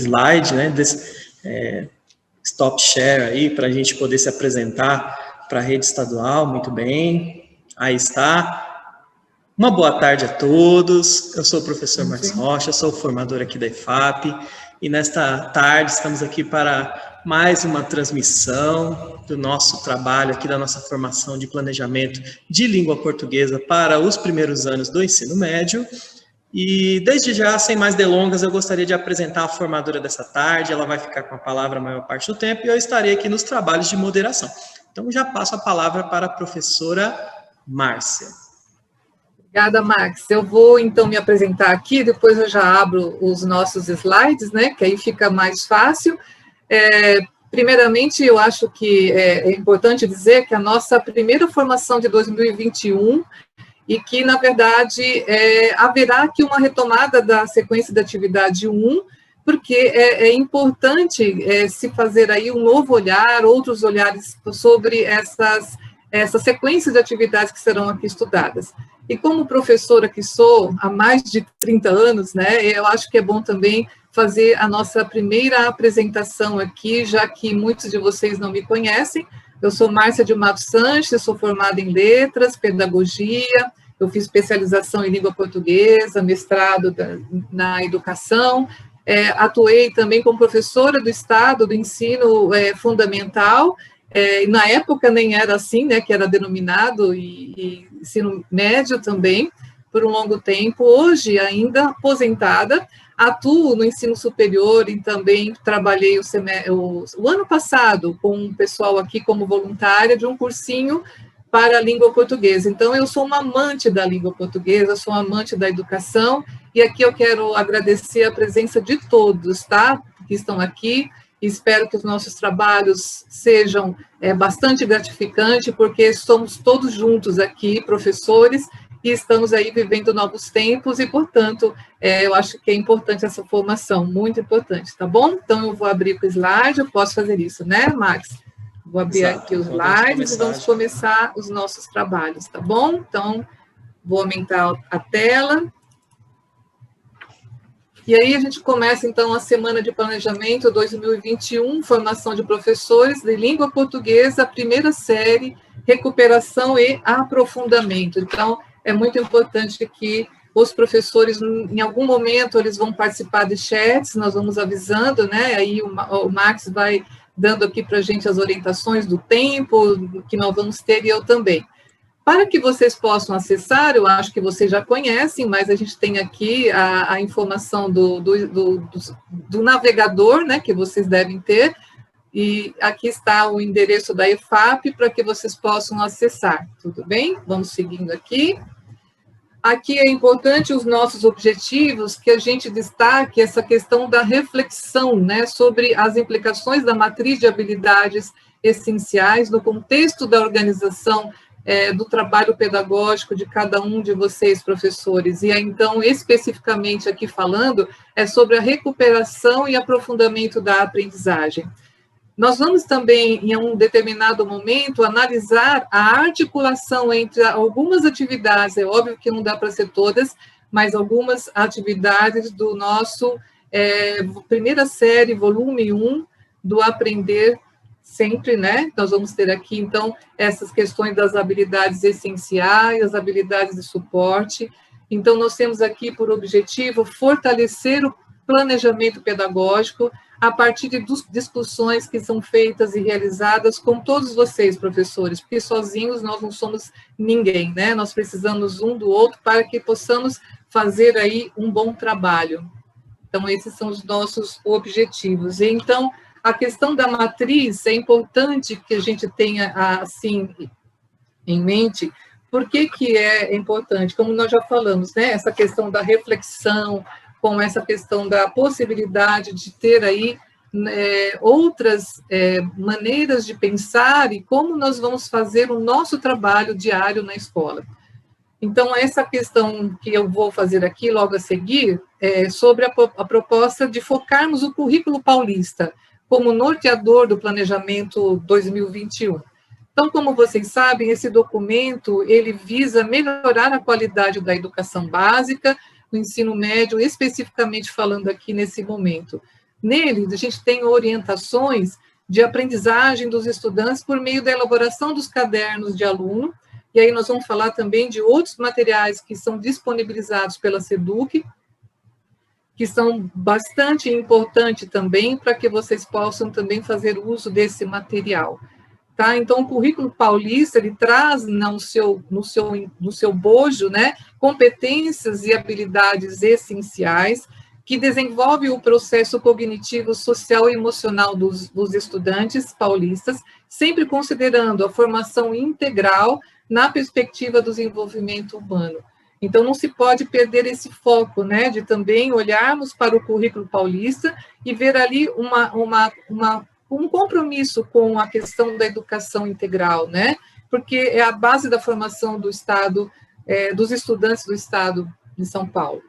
slide, né, desse stop share aí, para a gente poder se apresentar para a rede estadual. Muito bem, aí está. Uma boa tarde a todos, eu sou o professor Marcos Rocha, sou formador aqui da EFAP, e nesta tarde estamos aqui para mais uma transmissão do nosso trabalho aqui, da nossa formação de planejamento de língua portuguesa para os primeiros anos do ensino médio. E desde já, sem mais delongas, eu gostaria de apresentar a formadora dessa tarde. Ela vai ficar com a palavra a maior parte do tempo e eu estarei aqui nos trabalhos de moderação. Então já passo a palavra para a professora Márcia. Obrigada, Max. Eu vou, então, me apresentar aqui, depois eu já abro os nossos slides, né, que aí fica mais fácil. Primeiramente, eu acho que é importante dizer que a nossa primeira formação de 2021, e que, na verdade, haverá aqui uma retomada da sequência de atividade 1, porque é importante se fazer aí um novo olhar, outros olhares sobre essa sequência de atividades que serão aqui estudadas. E como professora que sou há mais de 30 anos, né, eu acho que é bom também fazer a nossa primeira apresentação aqui, já que muitos de vocês não me conhecem. Eu sou Márcia de Matos Sanches, sou formada em Letras, Pedagogia, eu fiz especialização em Língua Portuguesa, mestrado na Educação, atuei também como professora do Estado do Ensino Fundamental. Na época nem era assim, né, que era denominado, e ensino médio também, por um longo tempo. Hoje, ainda aposentada, atuo no ensino superior e também trabalhei o ano passado com um pessoal aqui como voluntária de um cursinho para a língua portuguesa. Então, eu sou uma amante da língua portuguesa, sou uma amante da educação, e aqui eu quero agradecer a presença de todos, tá, que estão aqui. Espero que os nossos trabalhos sejam bastante gratificantes, porque somos todos juntos aqui, professores, e estamos aí vivendo novos tempos, e, portanto, eu acho que é importante essa formação, muito importante, tá bom? Então, eu vou abrir o slide, eu posso fazer isso, né, Max? Vou abrir aqui os slides e vamos começar os nossos trabalhos, tá bom? Então, vou aumentar a tela. E aí a gente começa, então, a Semana de Planejamento 2021, Formação de Professores de Língua Portuguesa, primeira série, Recuperação e Aprofundamento. Então, é muito importante que os professores, em algum momento, eles vão participar de chats, nós vamos avisando, né? Aí o Max vai dando aqui para a gente as orientações do tempo que nós vamos ter, e eu também. Para que vocês possam acessar, eu acho que vocês já conhecem, mas a gente tem aqui a informação do navegador, né, que vocês devem ter, e aqui está o endereço da EFAP para que vocês possam acessar, tudo bem? Vamos seguindo aqui. Aqui é importante os nossos objetivos, que a gente destaque essa questão da reflexão, né, sobre as implicações da matriz de habilidades essenciais no contexto da organização do trabalho pedagógico de cada um de vocês, professores. E aí, então, especificamente aqui falando, é sobre a recuperação e aprofundamento da aprendizagem. Nós vamos também, em um determinado momento, analisar a articulação entre algumas atividades, é óbvio que não dá para ser todas, mas algumas atividades do nosso primeira série, volume 1, do Aprender Sempre, né? Nós vamos ter aqui, então, essas questões das habilidades essenciais, as habilidades de suporte. Então, nós temos aqui por objetivo fortalecer o planejamento pedagógico a partir de discussões que são feitas e realizadas com todos vocês, professores, porque sozinhos nós não somos ninguém, né? Nós precisamos um do outro para que possamos fazer aí um bom trabalho. Então, esses são os nossos objetivos. E, então, a questão da matriz é importante que a gente tenha, assim, em mente. Por que que é importante? Como nós já falamos, né? Essa questão da reflexão, com essa questão da possibilidade de ter aí outras maneiras de pensar e como nós vamos fazer o nosso trabalho diário na escola. Então, essa questão que eu vou fazer aqui logo a seguir é sobre a proposta de focarmos o currículo paulista como norteador do planejamento 2021. Então, como vocês sabem, esse documento, ele visa melhorar a qualidade da educação básica, no ensino médio, especificamente falando aqui nesse momento. Nele, a gente tem orientações de aprendizagem dos estudantes por meio da elaboração dos cadernos de aluno, e aí nós vamos falar também de outros materiais que são disponibilizados pela SEDUC, que são bastante importantes também para que vocês possam também fazer uso desse material. Tá? Então, o currículo paulista, ele traz no seu bojo, né, competências e habilidades essenciais que desenvolve o processo cognitivo, social e emocional dos estudantes paulistas, sempre considerando a formação integral na perspectiva do desenvolvimento humano. Então, não se pode perder esse foco, né, de também olharmos para o currículo paulista e ver ali um compromisso com a questão da educação integral, né, porque é a base da formação do Estado, dos estudantes do Estado de São Paulo.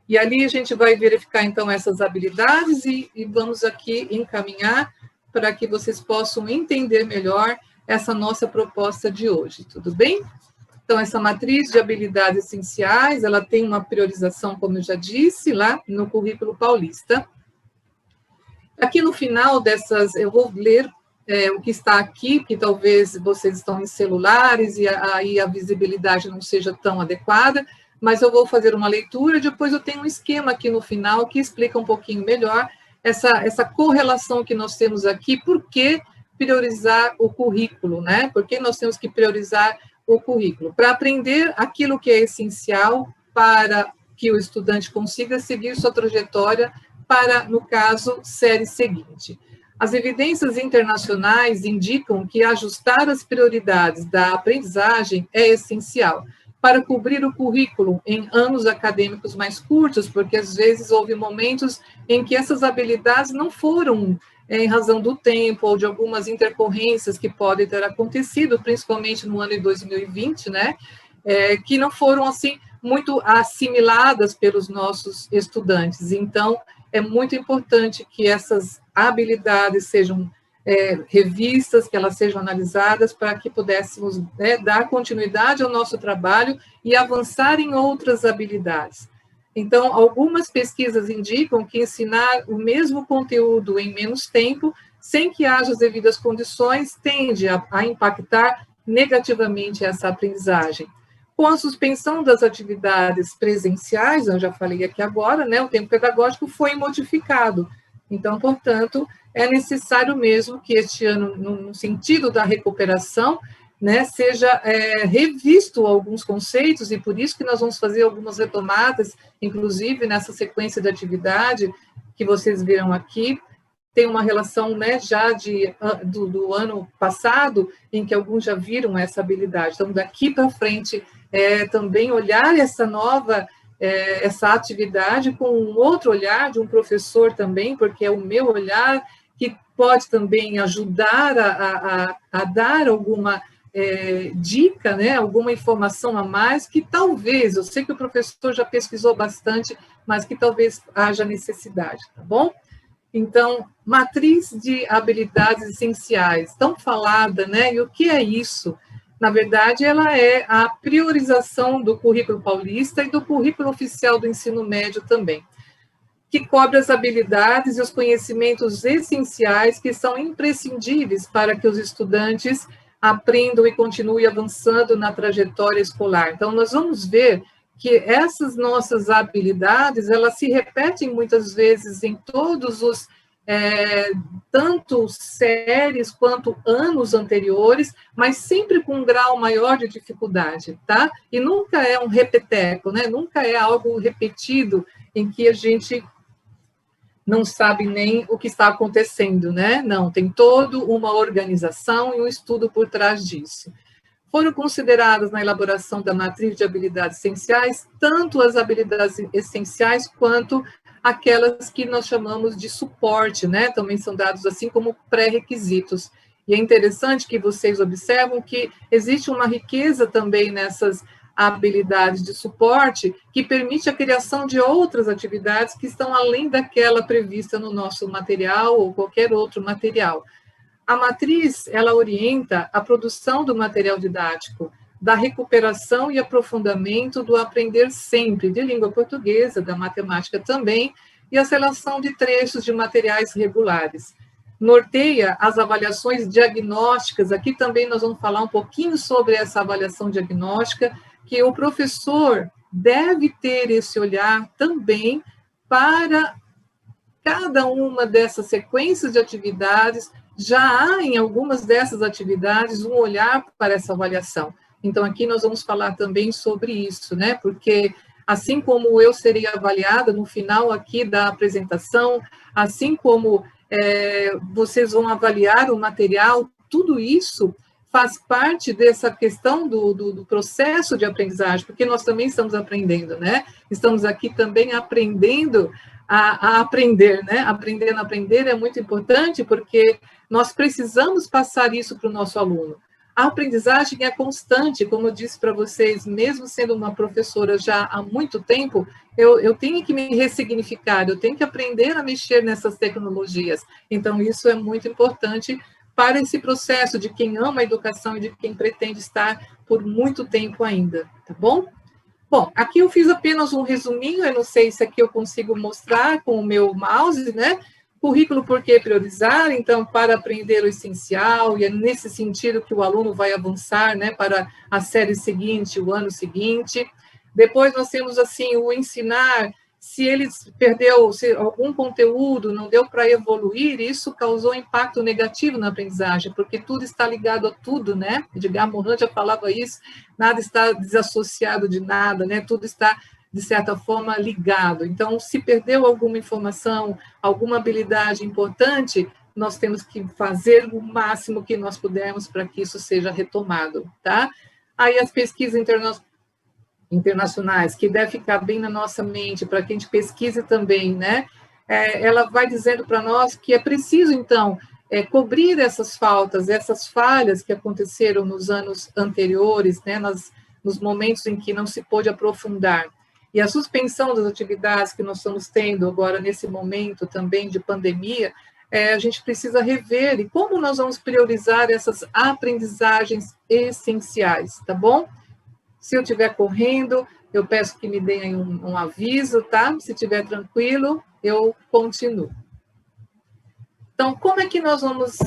E ali a gente vai verificar, então, essas habilidades e vamos aqui encaminhar para que vocês possam entender melhor essa nossa proposta de hoje, tudo bem? Então, essa matriz de habilidades essenciais, ela tem uma priorização, como eu já disse, lá no currículo paulista. Aqui no final dessas, eu vou ler o que está aqui, que talvez vocês estão em celulares e aí a visibilidade não seja tão adequada, mas eu vou fazer uma leitura, depois eu tenho um esquema aqui no final que explica um pouquinho melhor essa correlação que nós temos aqui, por que priorizar o currículo, né? Por que nós temos que priorizar o currículo? Para aprender aquilo que é essencial para que o estudante consiga seguir sua trajetória para, no caso, série seguinte. As evidências internacionais indicam que ajustar as prioridades da aprendizagem é essencial para cobrir o currículo em anos acadêmicos mais curtos, porque às vezes houve momentos em que essas habilidades não foram em razão do tempo ou de algumas intercorrências que podem ter acontecido, principalmente no ano de 2020, né, que não foram, assim, muito assimiladas pelos nossos estudantes. Então, é muito importante que essas habilidades sejam revistas, que elas sejam analisadas para que pudéssemos dar continuidade ao nosso trabalho e avançar em outras habilidades. Então, algumas pesquisas indicam que ensinar o mesmo conteúdo em menos tempo, sem que haja as devidas condições, tende a impactar negativamente essa aprendizagem. Com a suspensão das atividades presenciais, eu já falei aqui agora, né, o tempo pedagógico foi modificado. Então, portanto, é necessário mesmo que este ano, no sentido da recuperação, né, seja revisto alguns conceitos, e por isso que nós vamos fazer algumas retomadas, inclusive nessa sequência de atividade que vocês viram aqui, tem uma relação, né, já do ano passado, em que alguns já viram essa habilidade. Então, daqui para frente, também olhar essa nova, essa atividade com um outro olhar de um professor também, porque é o meu olhar, que pode também ajudar a dar alguma dica, né, alguma informação a mais, que talvez, eu sei que o professor já pesquisou bastante, mas que talvez haja necessidade, tá bom? Então, matriz de habilidades essenciais, tão falada, né, e o que é isso? Na verdade, ela é a priorização do currículo paulista e do currículo oficial do ensino médio também, que cobre as habilidades e os conhecimentos essenciais que são imprescindíveis para que os estudantes aprendam e continuem avançando na trajetória escolar. Então, nós vamos ver que essas nossas habilidades, elas se repetem muitas vezes em todos os, tanto séries quanto anos anteriores, mas sempre com um grau maior de dificuldade, tá? E nunca é um repeteco, né? Nunca é algo repetido em que a gente não sabe nem o que está acontecendo, né? Não, tem toda uma organização e um estudo por trás disso. Foram consideradas na elaboração da matriz de habilidades essenciais, tanto as habilidades essenciais quanto aquelas que nós chamamos de suporte, né? Também são dados assim como pré-requisitos. E é interessante que vocês observam que existe uma riqueza também nessas habilidades de suporte que permite a criação de outras atividades que estão além daquela prevista no nosso material ou qualquer outro material. A matriz, ela orienta a produção do material didático, da recuperação e aprofundamento do aprender sempre, de língua portuguesa, da matemática também, e a seleção de trechos de materiais regulares. Norteia as avaliações diagnósticas, aqui também nós vamos falar um pouquinho sobre essa avaliação diagnóstica, que o professor deve ter esse olhar também para cada uma dessas sequências de atividades. Já há em algumas dessas atividades um olhar para essa avaliação. Então, aqui nós vamos falar também sobre isso, né? Porque assim como eu serei avaliada no final aqui da apresentação, assim como vocês vão avaliar o material, tudo isso faz parte dessa questão do processo de aprendizagem, porque nós também estamos aprendendo, né? Estamos aqui também aprendendo a aprender, né? Aprendendo a aprender é muito importante, porque nós precisamos passar isso para o nosso aluno. A aprendizagem é constante, como eu disse para vocês, mesmo sendo uma professora já há muito tempo, eu tenho que me ressignificar, eu tenho que aprender a mexer nessas tecnologias. Então, isso é muito importante para esse processo de quem ama a educação e de quem pretende estar por muito tempo ainda, tá bom? Bom, aqui eu fiz apenas um resuminho, eu não sei se aqui eu consigo mostrar com o meu mouse, né? Currículo por que priorizar, então, para aprender o essencial, e é nesse sentido que o aluno vai avançar, né, para a série seguinte, o ano seguinte. Depois nós temos, assim, o ensinar, se ele perdeu algum conteúdo, não deu para evoluir, isso causou impacto negativo na aprendizagem, porque tudo está ligado a tudo, né? Edgar Morin já falava isso, nada está desassociado de nada, né? Tudo está, de certa forma, ligado. Então, se perdeu alguma informação, alguma habilidade importante, nós temos que fazer o máximo que nós pudermos para que isso seja retomado, tá? Aí as pesquisas internacionais, que deve ficar bem na nossa mente, para que a gente pesquise também, né? Ela vai dizendo para nós que é preciso, então, cobrir essas faltas, essas falhas que aconteceram nos anos anteriores, né? Nos momentos em que não se pôde aprofundar. E a suspensão das atividades que nós estamos tendo agora, nesse momento também de pandemia, a gente precisa rever e como nós vamos priorizar essas aprendizagens essenciais, tá bom? Se eu estiver correndo, eu peço que me deem um aviso, tá? Se estiver tranquilo, eu continuo. Então, como é que nós vamos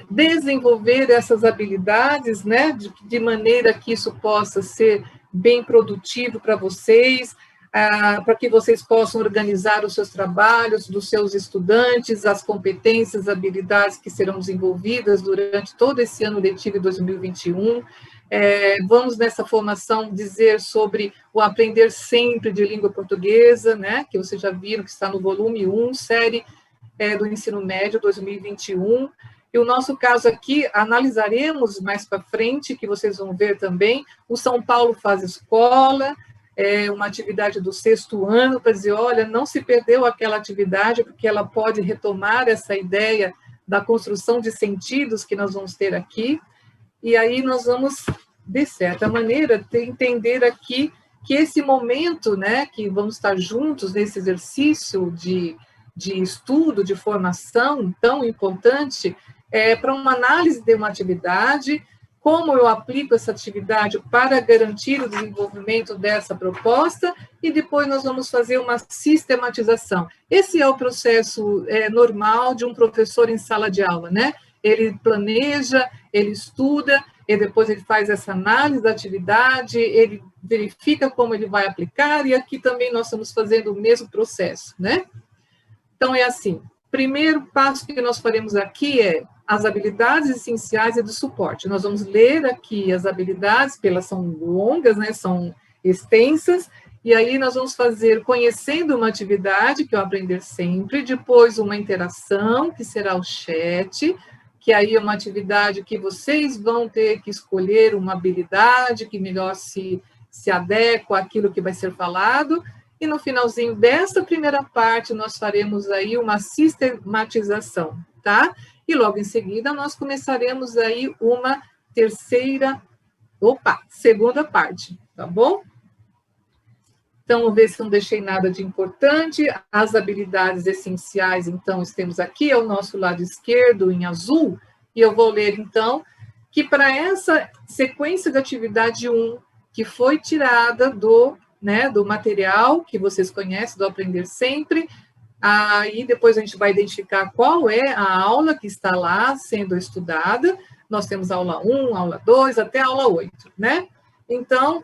desenvolver essas habilidades, né? De maneira que isso possa ser bem produtivo para vocês, para que vocês possam organizar os seus trabalhos, dos seus estudantes, as competências, habilidades que serão desenvolvidas durante todo esse ano letivo de 2021. Vamos nessa formação dizer sobre o aprender sempre de língua portuguesa, né, que vocês já viram que está no volume 1, série do ensino médio 2021. E o nosso caso aqui, analisaremos mais para frente, que vocês vão ver também, o São Paulo Faz Escola, uma atividade do 6º ano, para dizer, olha, não se perdeu aquela atividade, porque ela pode retomar essa ideia da construção de sentidos que nós vamos ter aqui. E aí nós vamos, de certa maneira, entender aqui que esse momento, né, que vamos estar juntos nesse exercício de estudo, de formação tão importante, para uma análise de uma atividade, como eu aplico essa atividade para garantir o desenvolvimento dessa proposta, e depois nós vamos fazer uma sistematização. Esse é o processo normal de um professor em sala de aula, né? Ele planeja, ele estuda, e depois ele faz essa análise da atividade, ele verifica como ele vai aplicar, e aqui também nós estamos fazendo o mesmo processo, né? Então, é assim, primeiro passo que nós faremos aqui é as habilidades essenciais e do suporte. Nós vamos ler aqui as habilidades, porque elas são longas, né, são extensas, e aí nós vamos fazer conhecendo uma atividade, que é o aprender sempre, depois uma interação, que será o chat, que aí é uma atividade que vocês vão ter que escolher uma habilidade que melhor se adequa àquilo que vai ser falado, e no finalzinho desta primeira parte nós faremos aí uma sistematização, tá? E logo em seguida nós começaremos aí uma segunda parte, tá bom? Então, vamos ver se não deixei nada de importante. As habilidades essenciais, então, temos aqui ao nosso lado esquerdo, em azul, e eu vou ler, então, que para essa sequência de atividade 1, que foi tirada do material que vocês conhecem, do Aprender Sempre, Aí depois a gente vai identificar qual é a aula que está lá sendo estudada. Nós temos aula 1, aula 2, até aula 8, né? Então,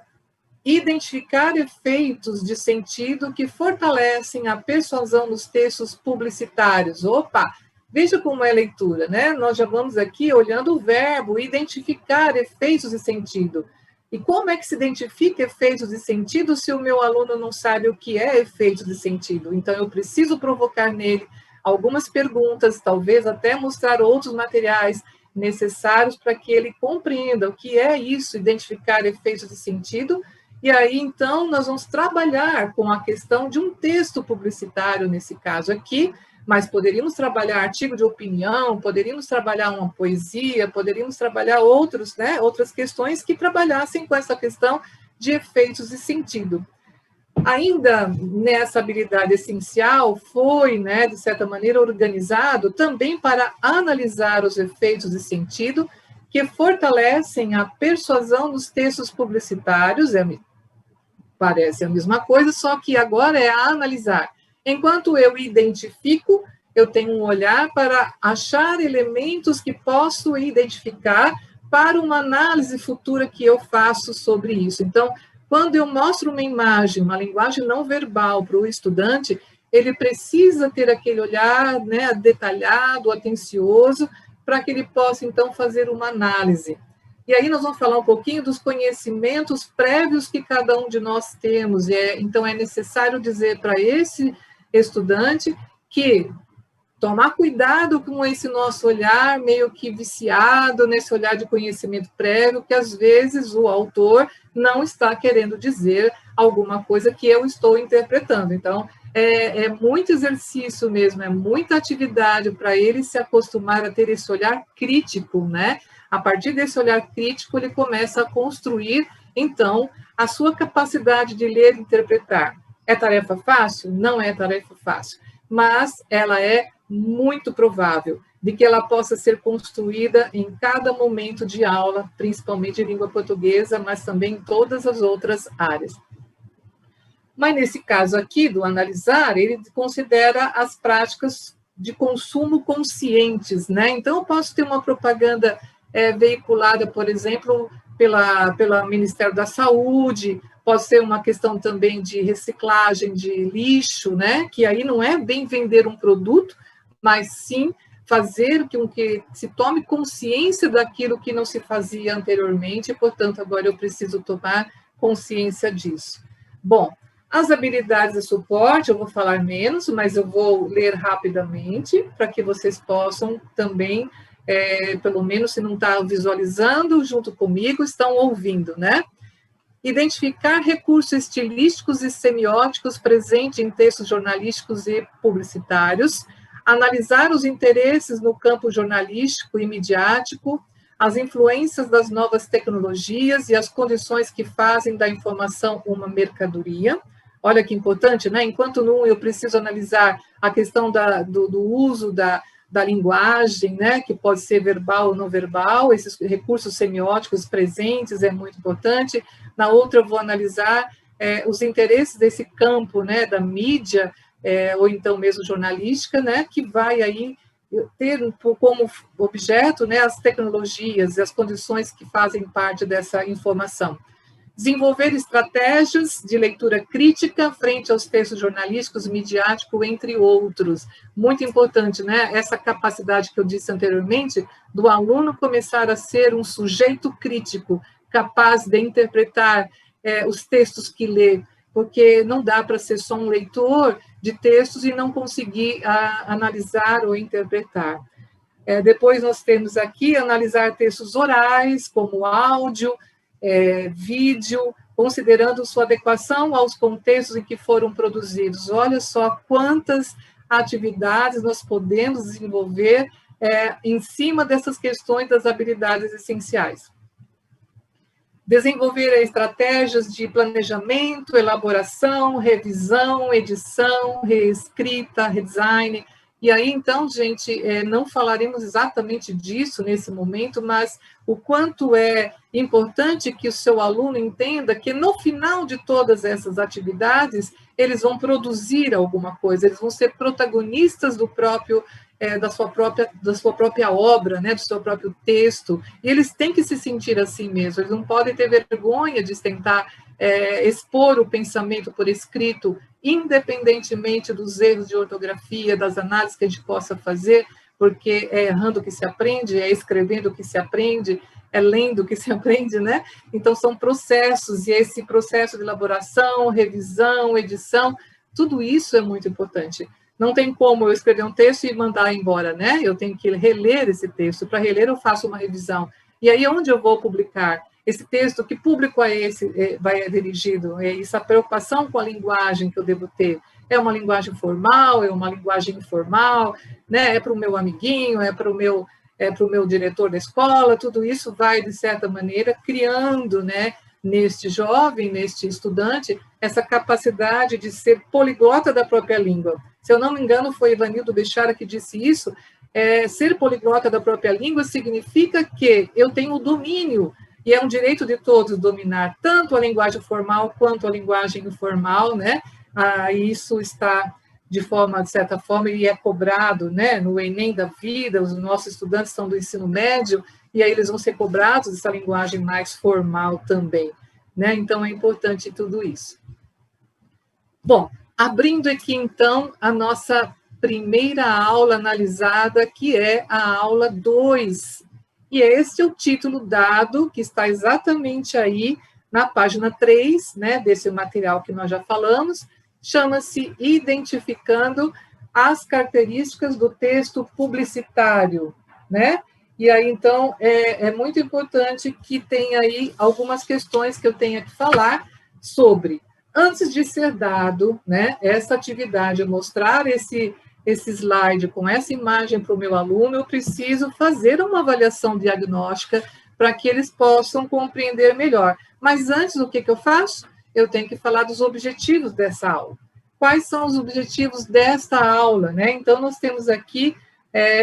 identificar efeitos de sentido que fortalecem a persuasão nos textos publicitários. Opa, veja como é a leitura, né? Nós já vamos aqui olhando o verbo, identificar efeitos de sentido. E como é que se identifica efeitos de sentido se o meu aluno não sabe o que é efeito de sentido? Então, eu preciso provocar nele algumas perguntas, talvez até mostrar outros materiais necessários para que ele compreenda o que é isso, identificar efeitos de sentido. E aí, então, nós vamos trabalhar com a questão de um texto publicitário, nesse caso aqui, mas poderíamos trabalhar artigo de opinião, poderíamos trabalhar uma poesia, poderíamos trabalhar outras questões que trabalhassem com essa questão de efeitos de sentido. Ainda nessa habilidade essencial, foi, de certa maneira, organizado também para analisar os efeitos de sentido que fortalecem a persuasão nos textos publicitários, parece a mesma coisa, só que agora é a analisar. Enquanto eu identifico, eu tenho um olhar para achar elementos que posso identificar para uma análise futura que eu faço sobre isso. Então, quando eu mostro uma imagem, uma linguagem não verbal para o estudante, ele precisa ter aquele olhar, detalhado, atencioso, para que ele possa, então, fazer uma análise. E aí nós vamos falar um pouquinho dos conhecimentos prévios que cada um de nós temos. Então, é necessário dizer para esse estudante que tomar cuidado com esse nosso olhar meio que viciado, nesse olhar de conhecimento prévio, que às vezes o autor não está querendo dizer alguma coisa que eu estou interpretando. Então, é muito exercício mesmo, é muita atividade para ele se acostumar a ter esse olhar crítico, A partir desse olhar crítico, ele começa a construir, então, a sua capacidade de ler e interpretar. É tarefa fácil? Não é tarefa fácil, mas ela é muito provável de que ela possa ser construída em cada momento de aula, principalmente de língua portuguesa, mas também em todas as outras áreas. Mas nesse caso aqui, do analisar, ele considera as práticas de consumo conscientes, Então, eu posso ter uma propaganda veiculada, por exemplo, pelo Ministério da Saúde, pode ser uma questão também de reciclagem de lixo, que aí não é bem vender um produto, mas sim fazer com que se tome consciência daquilo que não se fazia anteriormente, e, portanto, agora eu preciso tomar consciência disso. Bom, as habilidades de suporte, eu vou falar menos, mas eu vou ler rapidamente, para que vocês possam também, pelo menos se não está visualizando junto comigo, estão ouvindo, Identificar recursos estilísticos e semióticos presentes em textos jornalísticos e publicitários, analisar os interesses no campo jornalístico e midiático, as influências das novas tecnologias e as condições que fazem da informação uma mercadoria. Olha que importante, Enquanto num eu preciso analisar a questão do uso da linguagem, que pode ser verbal ou não verbal, esses recursos semióticos presentes é muito importante. Na outra, eu vou analisar os interesses desse campo, da mídia, ou então mesmo jornalística, que vai aí ter como objeto, as tecnologias e as condições que fazem parte dessa informação. Desenvolver estratégias de leitura crítica frente aos textos jornalísticos, midiáticos, entre outros. Muito importante, Essa capacidade que eu disse anteriormente, do aluno começar a ser um sujeito crítico, capaz de interpretar os textos que lê, porque não dá para ser só um leitor de textos e não conseguir analisar ou interpretar. Depois nós temos aqui analisar textos orais, como áudio, vídeo, considerando sua adequação aos contextos em que foram produzidos. Olha só quantas atividades nós podemos desenvolver em cima dessas questões das habilidades essenciais. Desenvolver estratégias de planejamento, elaboração, revisão, edição, reescrita, redesign. E aí, então, gente, não falaremos exatamente disso nesse momento, mas o quanto é importante que o seu aluno entenda que no final de todas essas atividades, eles vão produzir alguma coisa, eles vão ser protagonistas do próprio, da sua própria obra, né, do seu próprio texto, e eles têm que se sentir assim mesmo, eles não podem ter vergonha de tentar expor o pensamento por escrito, independentemente dos erros de ortografia, das análises que a gente possa fazer, porque é errando que se aprende, é escrevendo que se aprende, é lendo que se aprende, né? Então, são processos, e esse processo de elaboração, revisão, edição, tudo isso é muito importante. Não tem como eu escrever um texto e mandar embora, né? Eu tenho que reler esse texto. Para reler, eu faço uma revisão. E aí, onde eu vou publicar? Esse texto, que público é esse, vai dirigido? É essa preocupação com a linguagem que eu devo ter. É uma linguagem formal, é uma linguagem informal, né? É para o meu amiguinho, é para o meu diretor da escola, tudo isso vai, de certa maneira, criando, né, neste jovem, neste estudante, essa capacidade de ser poliglota da própria língua. Se eu não me engano, foi Ivanildo Bechara que disse isso, ser poliglota da própria língua significa que eu tenho o domínio, e é um direito de todos dominar tanto a linguagem formal quanto a linguagem informal, né? Isso está de certa forma, e é cobrado, né, no Enem da vida, os nossos estudantes são do ensino médio, e aí eles vão ser cobrados dessa linguagem mais formal também, né? Então, é importante tudo isso. Bom, abrindo aqui, então, a nossa primeira aula analisada, que é a aula 2, e este é o título dado, que está exatamente aí na página 3, né, desse material que nós já falamos, chama-se Identificando as Características do Texto Publicitário, né? E aí, então, é muito importante que tenha aí algumas questões que eu tenha que falar sobre, antes de ser dado, né, essa atividade, mostrar esse slide com essa imagem para o meu aluno, eu preciso fazer uma avaliação diagnóstica para que eles possam compreender melhor. Mas antes, o que eu faço? Eu tenho que falar dos objetivos dessa aula. Quais são os objetivos desta aula, né? Então, nós temos aqui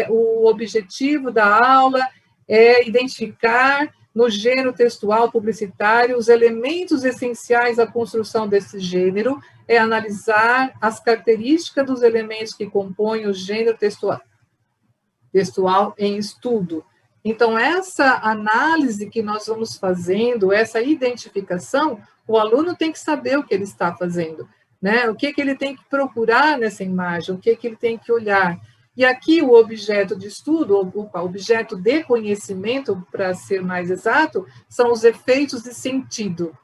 o objetivo da aula é identificar no gênero textual publicitário os elementos essenciais à construção desse gênero, é analisar as características dos elementos que compõem o gênero textual em estudo. Então, essa análise que nós vamos fazendo, essa identificação, o aluno tem que saber o que ele está fazendo, né? O que ele tem que procurar nessa imagem, o que ele tem que olhar. E aqui o objeto de estudo, o objeto de conhecimento, para ser mais exato, são os efeitos de sentido.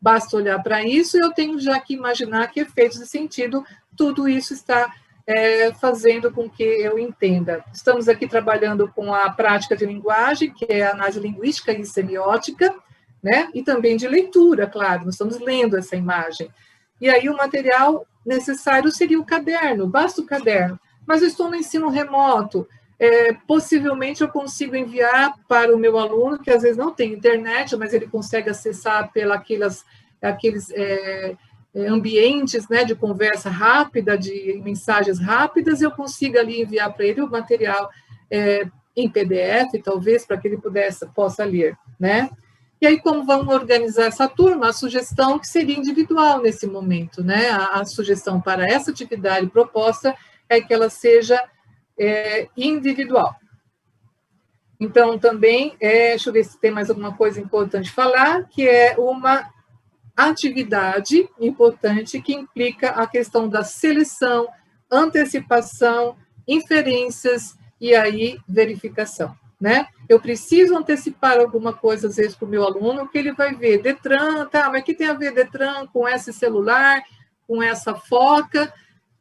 Basta olhar para isso e eu tenho já que imaginar que efeitos de sentido, tudo isso está fazendo com que eu entenda. Estamos aqui trabalhando com a prática de linguagem, que é a análise linguística e semiótica, né? E também de leitura, claro, nós estamos lendo essa imagem. E aí o material necessário seria o caderno, basta o caderno. Mas eu estou no ensino remoto, possivelmente eu consigo enviar para o meu aluno, que às vezes não tem internet, mas ele consegue acessar aqueles ambientes, né, de conversa rápida, de mensagens rápidas, eu consigo ali enviar para ele o material em PDF, talvez, para que ele possa ler, né? E aí, como vamos organizar essa turma? A sugestão que seria individual nesse momento, né? A sugestão para essa atividade proposta é que ela seja individual. Então, também, deixa eu ver se tem mais alguma coisa importante falar, que é uma atividade importante que implica a questão da seleção, antecipação, inferências e aí verificação, né? Eu preciso antecipar alguma coisa, às vezes, para o meu aluno, que ele vai ver Detran, tá, mas o que tem a ver Detran com esse celular, com essa foca,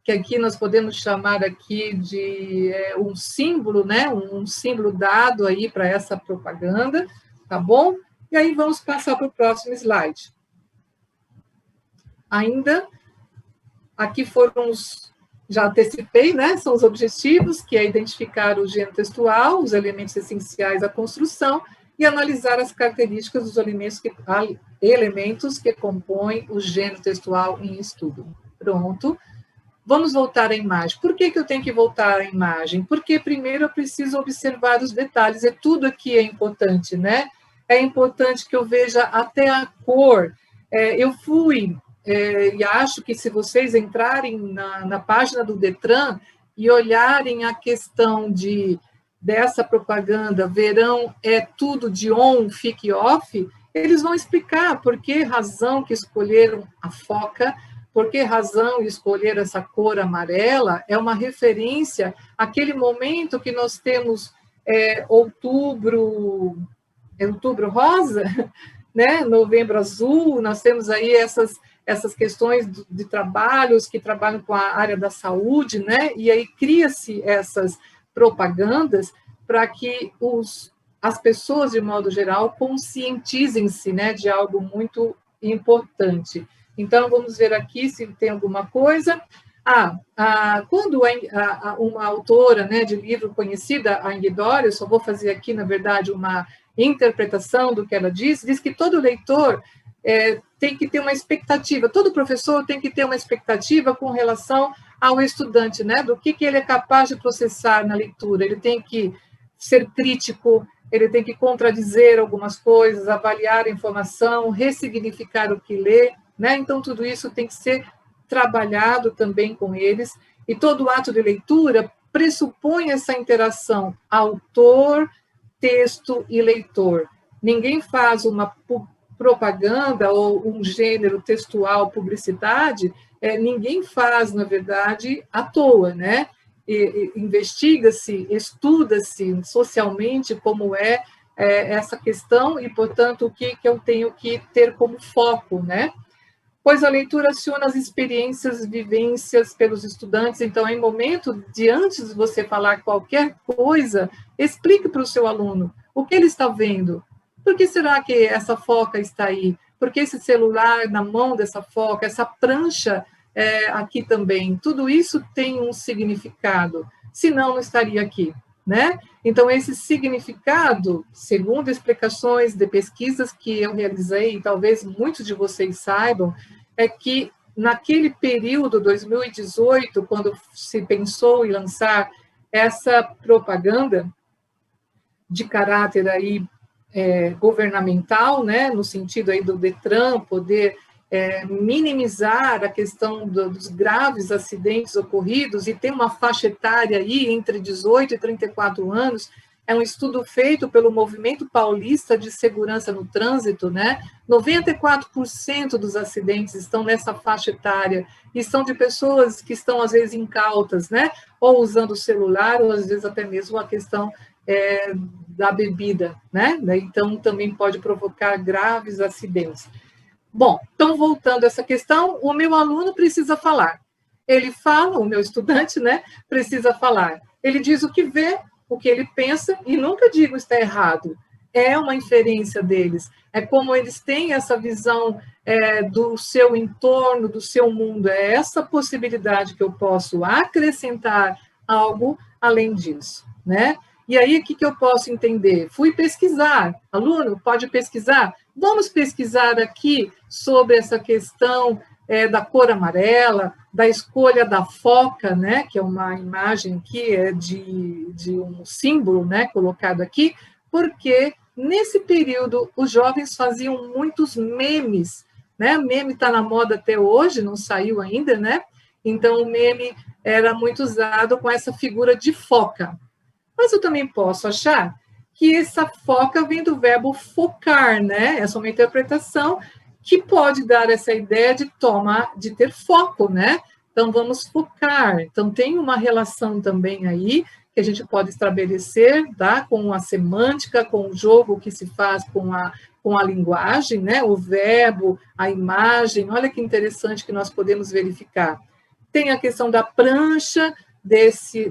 que aqui nós podemos chamar aqui de um símbolo, né? Um símbolo dado aí para essa propaganda, tá bom? E aí vamos passar para o próximo slide. Ainda, aqui foram já antecipei, né? São os objetivos, que é identificar o gênero textual, os elementos essenciais à construção, e analisar as características dos elementos que compõem o gênero textual em estudo. Pronto. vamos voltar à imagem. Por que eu tenho que voltar à imagem? Porque primeiro eu preciso observar os detalhes, e tudo aqui é importante, né? É importante que eu veja até a cor. Eu fui, e acho que se vocês entrarem na página do Detran e olharem a questão dessa propaganda, verão é tudo de on, fique off, eles vão explicar por que razão que escolheram a foca, por que razão escolher essa cor amarela, é uma referência àquele momento que nós temos outubro rosa, né? Novembro azul, nós temos aí essas questões de trabalhos que trabalham com a área da saúde, né? E aí cria-se essas propagandas para que as pessoas, de modo geral, conscientizem-se, né, de algo muito importante. Então, vamos ver aqui se tem alguma coisa. Quando uma autora, né, de livro conhecida, a Anguidori, eu só vou fazer aqui, na verdade, uma interpretação do que ela diz que todo leitor tem que ter uma expectativa, todo professor tem que ter uma expectativa com relação ao estudante, né, do que ele é capaz de processar na leitura. Ele tem que ser crítico, ele tem que contradizer algumas coisas, avaliar a informação, ressignificar o que lê, né? Então, tudo isso tem que ser trabalhado também com eles, e todo ato de leitura pressupõe essa interação autor, texto e leitor. Ninguém faz uma propaganda ou um gênero textual, publicidade, ninguém faz, na verdade, à toa, né? Investiga-se, estuda-se socialmente como essa questão e, portanto, o que eu tenho que ter como foco, né? Pois a leitura aciona as experiências, vivências pelos estudantes, então, em momento de antes de você falar qualquer coisa, explique para o seu aluno o que ele está vendo. Por que será que essa foca está aí? Por que esse celular na mão dessa foca, essa prancha aqui também? Tudo isso tem um significado, senão não estaria aqui, né? Então, esse significado, segundo explicações de pesquisas que eu realizei, e talvez muitos de vocês saibam, é que naquele período, 2018, quando se pensou em lançar essa propaganda de caráter aí, governamental, né, no sentido aí do Detran poder minimizar a questão dos graves acidentes ocorridos e ter uma faixa etária aí entre 18 e 34 anos, é um estudo feito pelo Movimento Paulista de Segurança no Trânsito, né? 94% dos acidentes estão nessa faixa etária e são de pessoas que estão, às vezes, incautas, né? Ou usando o celular, ou, às vezes, até mesmo a questão da bebida, né? Então, também pode provocar graves acidentes. Bom, então, voltando a essa questão, o meu aluno precisa falar. Ele fala, o meu estudante, né, precisa falar. Ele diz o que vê, o que ele pensa, e nunca digo está errado. É uma inferência deles. É como eles têm essa visão do seu entorno, do seu mundo. É essa possibilidade que eu posso acrescentar algo além disso, né? E aí, o que eu posso entender? Fui pesquisar. Aluno, pode pesquisar? Vamos pesquisar aqui sobre essa questão da cor amarela, da escolha da foca, né, que é uma imagem aqui de um símbolo, né, colocado aqui, porque nesse período os jovens faziam muitos memes, né? Meme está na moda até hoje, não saiu ainda, né? Então o meme era muito usado com essa figura de foca. Mas eu também posso achar que essa foca vem do verbo focar, né? Essa é uma interpretação que pode dar essa ideia de ter foco, né? Então, vamos focar. Então, tem uma relação também aí que a gente pode estabelecer, tá? Com a semântica, com o jogo que se faz com a linguagem, né? O verbo, a imagem. Olha que interessante que nós podemos verificar. Tem a questão da prancha,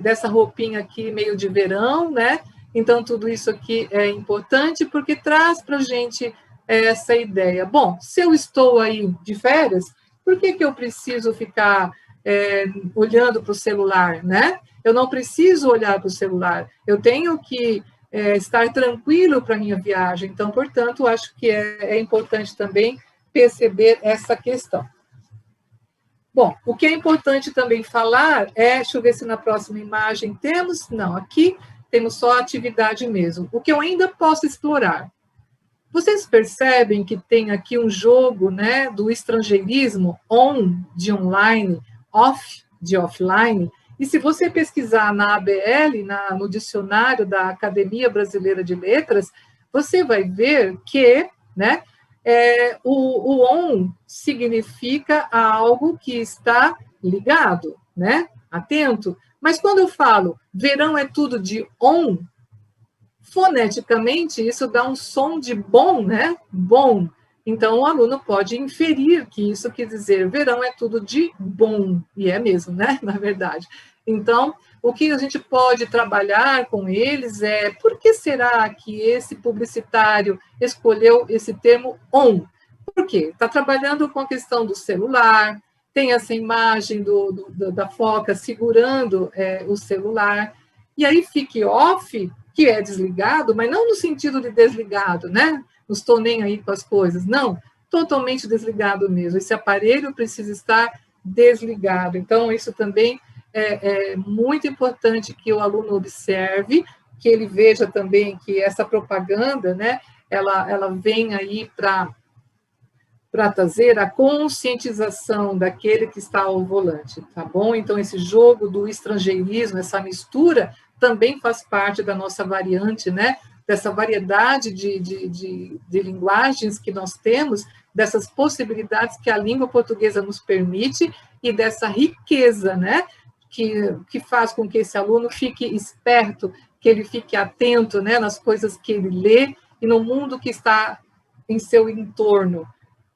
dessa roupinha aqui meio de verão, né? Então, tudo isso aqui é importante porque traz para a gente essa ideia. Bom, se eu estou aí de férias, por que eu preciso ficar olhando para o celular, né? Eu não preciso olhar para o celular, eu tenho que estar tranquilo para a minha viagem. Então, portanto, acho que é importante também perceber essa questão. Bom, o que é importante também falar deixa eu ver se na próxima imagem temos, não, aqui temos só a atividade mesmo. O que eu ainda posso explorar? Vocês percebem que tem aqui um jogo, né, do estrangeirismo, on de online, off de offline, e se você pesquisar na ABL, no dicionário da Academia Brasileira de Letras, você vai ver que, né, o on significa algo que está ligado, né, atento. Mas quando eu falo verão é tudo de on, foneticamente, isso dá um som de bom, né? Bom. Então, o aluno pode inferir que isso quer dizer verão é tudo de bom, e é mesmo, né? Na verdade. Então, o que a gente pode trabalhar com eles é por que será que esse publicitário escolheu esse termo on? Por quê? Está trabalhando com a questão do celular, tem essa imagem da foca segurando o celular, e aí fique off, que é desligado, mas não no sentido de desligado, né? Não estou nem aí com as coisas, não, totalmente desligado mesmo. Esse aparelho precisa estar desligado. Então, isso também é muito importante que o aluno observe, que ele veja também que essa propaganda, né, ela vem aí para trazer a conscientização daquele que está ao volante, tá bom? Então, esse jogo do estrangeirismo, essa mistura, também faz parte da nossa variante, né? Dessa variedade de linguagens que nós temos, dessas possibilidades que a língua portuguesa nos permite e dessa riqueza, né? Que faz com que esse aluno fique esperto, que ele fique atento, né? Nas coisas que ele lê e no mundo que está em seu entorno.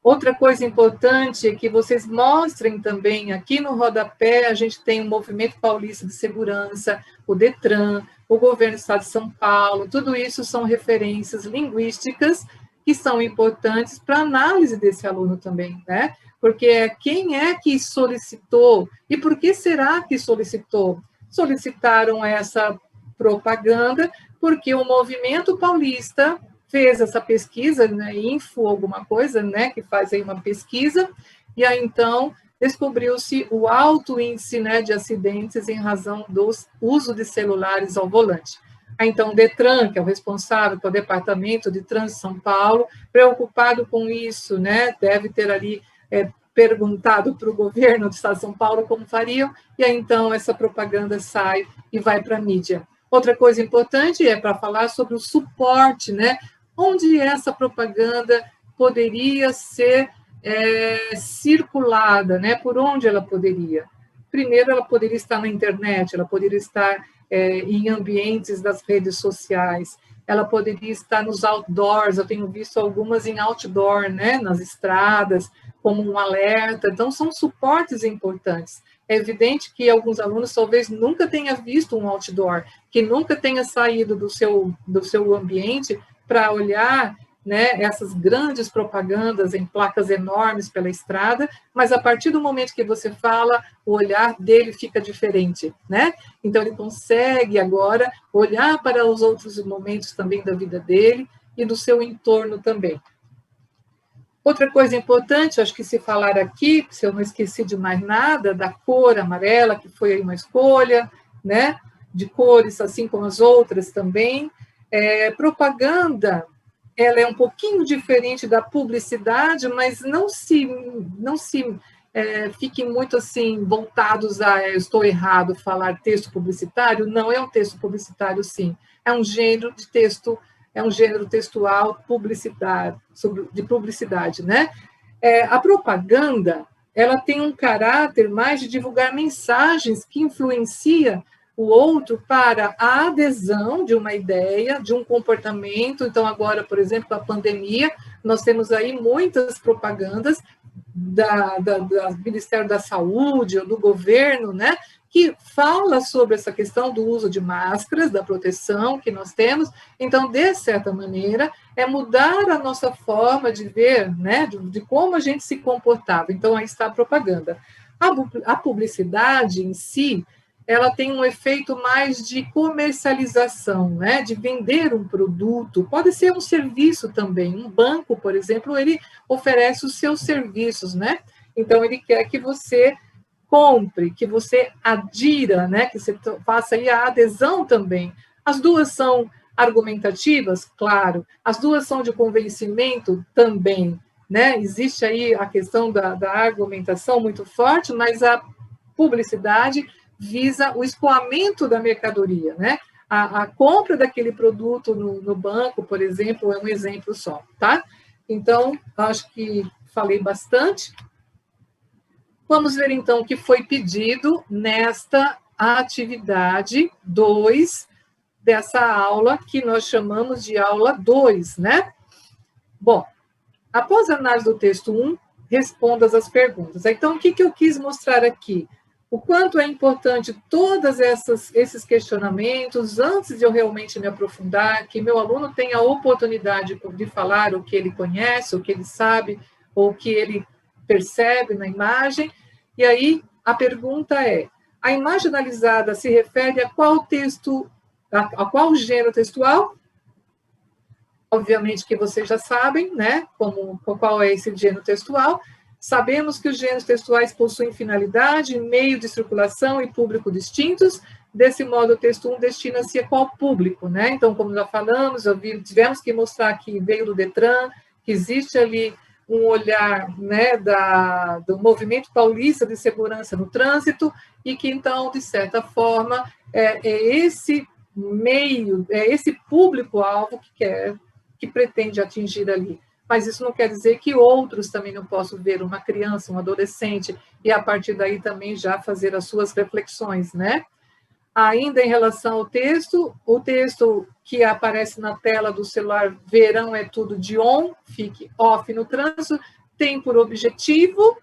Outra coisa importante é que vocês mostrem também, aqui no rodapé, a gente tem o Movimento Paulista de Segurança, o DETRAN, o Governo do Estado de São Paulo, tudo isso são referências linguísticas que são importantes para a análise desse aluno também, né? Porque quem é que solicitou e por que será que solicitou? Solicitaram essa propaganda porque o Movimento Paulista fez essa pesquisa, né, Info alguma coisa, né, que faz aí uma pesquisa, e aí então descobriu-se o alto índice, né, de acidentes em razão do uso de celulares ao volante. Aí então o DETRAN, que é o responsável, que é o Departamento de Trânsito de São Paulo, preocupado com isso, né, deve ter ali perguntado para o governo do Estado de São Paulo como fariam, e aí então essa propaganda sai e vai para a mídia. Outra coisa importante é para falar sobre o suporte, né, onde essa propaganda poderia ser circulada, né? Por onde ela poderia? Primeiro, ela poderia estar na internet, ela poderia estar em ambientes das redes sociais, ela poderia estar nos outdoors, eu tenho visto algumas em outdoor, né? Nas estradas, como um alerta, então são suportes importantes. É evidente que alguns alunos talvez nunca tenham visto um outdoor, que nunca tenha saído do seu ambiente para olhar, né, essas grandes propagandas em placas enormes pela estrada, mas a partir do momento que você fala, o olhar dele fica diferente, né? Então ele consegue agora olhar para os outros momentos também da vida dele e do seu entorno também. Outra coisa importante, acho que se falar aqui, se eu não esqueci de mais nada, da cor amarela, que foi aí uma escolha, né, de cores, assim como as outras também. Propaganda, ela é um pouquinho diferente da publicidade, mas não se fiquem muito assim voltados a eu estou errado falar texto publicitário. Não é um texto publicitário, sim. É um gênero de texto, é um gênero textual de publicidade, né? A propaganda, ela tem um caráter mais de divulgar mensagens que influencia o outro para a adesão de uma ideia, de um comportamento. Então, agora, por exemplo, com a pandemia, nós temos aí muitas propagandas do Ministério da Saúde ou do governo, né, que fala sobre essa questão do uso de máscaras, da proteção que nós temos. Então, de certa maneira, é mudar a nossa forma de ver, né, de como a gente se comportava. Então, aí está a propaganda. A publicidade em si, ela tem um efeito mais de comercialização, né? De vender um produto, pode ser um serviço também. Um banco, por exemplo, ele oferece os seus serviços, né? Então, ele quer que você compre, que você adira, né? Que você faça aí a adesão também. As duas são argumentativas? Claro. As duas são de convencimento? Também. Né? Existe aí a questão da argumentação muito forte, mas a publicidade visa o escoamento da mercadoria, né? A compra daquele produto no banco, por exemplo, é um exemplo só, tá? Então, acho que falei bastante. Vamos ver, então, o que foi pedido nesta atividade 2 dessa aula, que nós chamamos de aula 2, né? Bom, após a análise do texto 1, responda as perguntas. Então, o que eu quis mostrar aqui? O quanto é importante todos esses questionamentos, antes de eu realmente me aprofundar, que meu aluno tenha a oportunidade de falar o que ele conhece, o que ele sabe, ou o que ele percebe na imagem. E aí, a pergunta é, a imagem analisada se refere a qual texto, a qual gênero textual? Obviamente que vocês já sabem, né, qual é esse gênero textual. Sabemos que os gêneros textuais possuem finalidade, meio de circulação e público distintos. Desse modo, o texto 1 destina-se a qual público, né? Então, como já falamos, tivemos que mostrar que veio do Detran, que existe ali um olhar, né, do Movimento Paulista de Segurança no Trânsito, e que, então, de certa forma, é esse meio, é esse público-alvo que pretende atingir ali. Mas isso não quer dizer que outros também não possam ver uma criança, um adolescente, e a partir daí também já fazer as suas reflexões, né? Ainda em relação ao texto, o texto que aparece na tela do celular, verão é tudo de on, fique off no trânsito, tem por objetivo,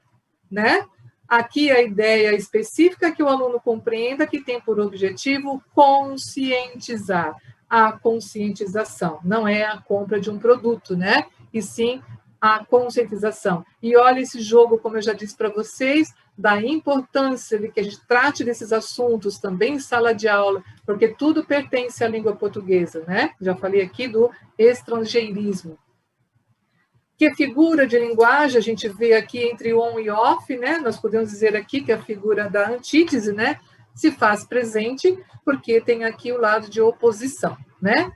né? Aqui a ideia específica que o aluno compreenda que tem por objetivo conscientizar. A conscientização, não é a compra de um produto, né? E sim a conscientização. E olha esse jogo, como eu já disse para vocês, da importância de que a gente trate desses assuntos também em sala de aula, porque tudo pertence à língua portuguesa, né? Já falei aqui do estrangeirismo. Que figura de linguagem a gente vê aqui entre on e off, né? Nós podemos dizer aqui que a figura da antítese, né, se faz presente porque tem aqui o lado de oposição, né?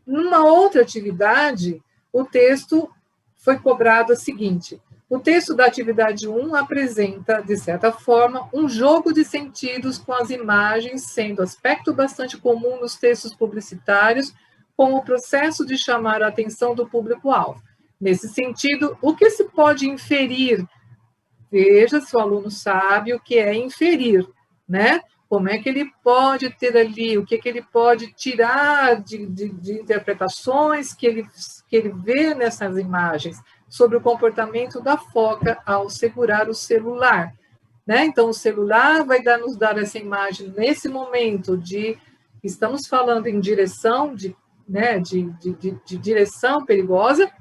Numa outra atividade, o texto foi cobrado o seguinte: o texto da atividade 1 apresenta, de certa forma, um jogo de sentidos com as imagens, sendo aspecto bastante comum nos textos publicitários, com o processo de chamar a atenção do público-alvo. Nesse sentido, o que se pode inferir? Veja se o aluno sabe o que é inferir, né? Como é que ele pode ter ali, o que ele pode tirar de interpretações que ele vê nessas imagens sobre o comportamento da foca ao segurar o celular, né? Então, o celular vai nos dar essa imagem nesse momento estamos falando em direção, de direção perigosa.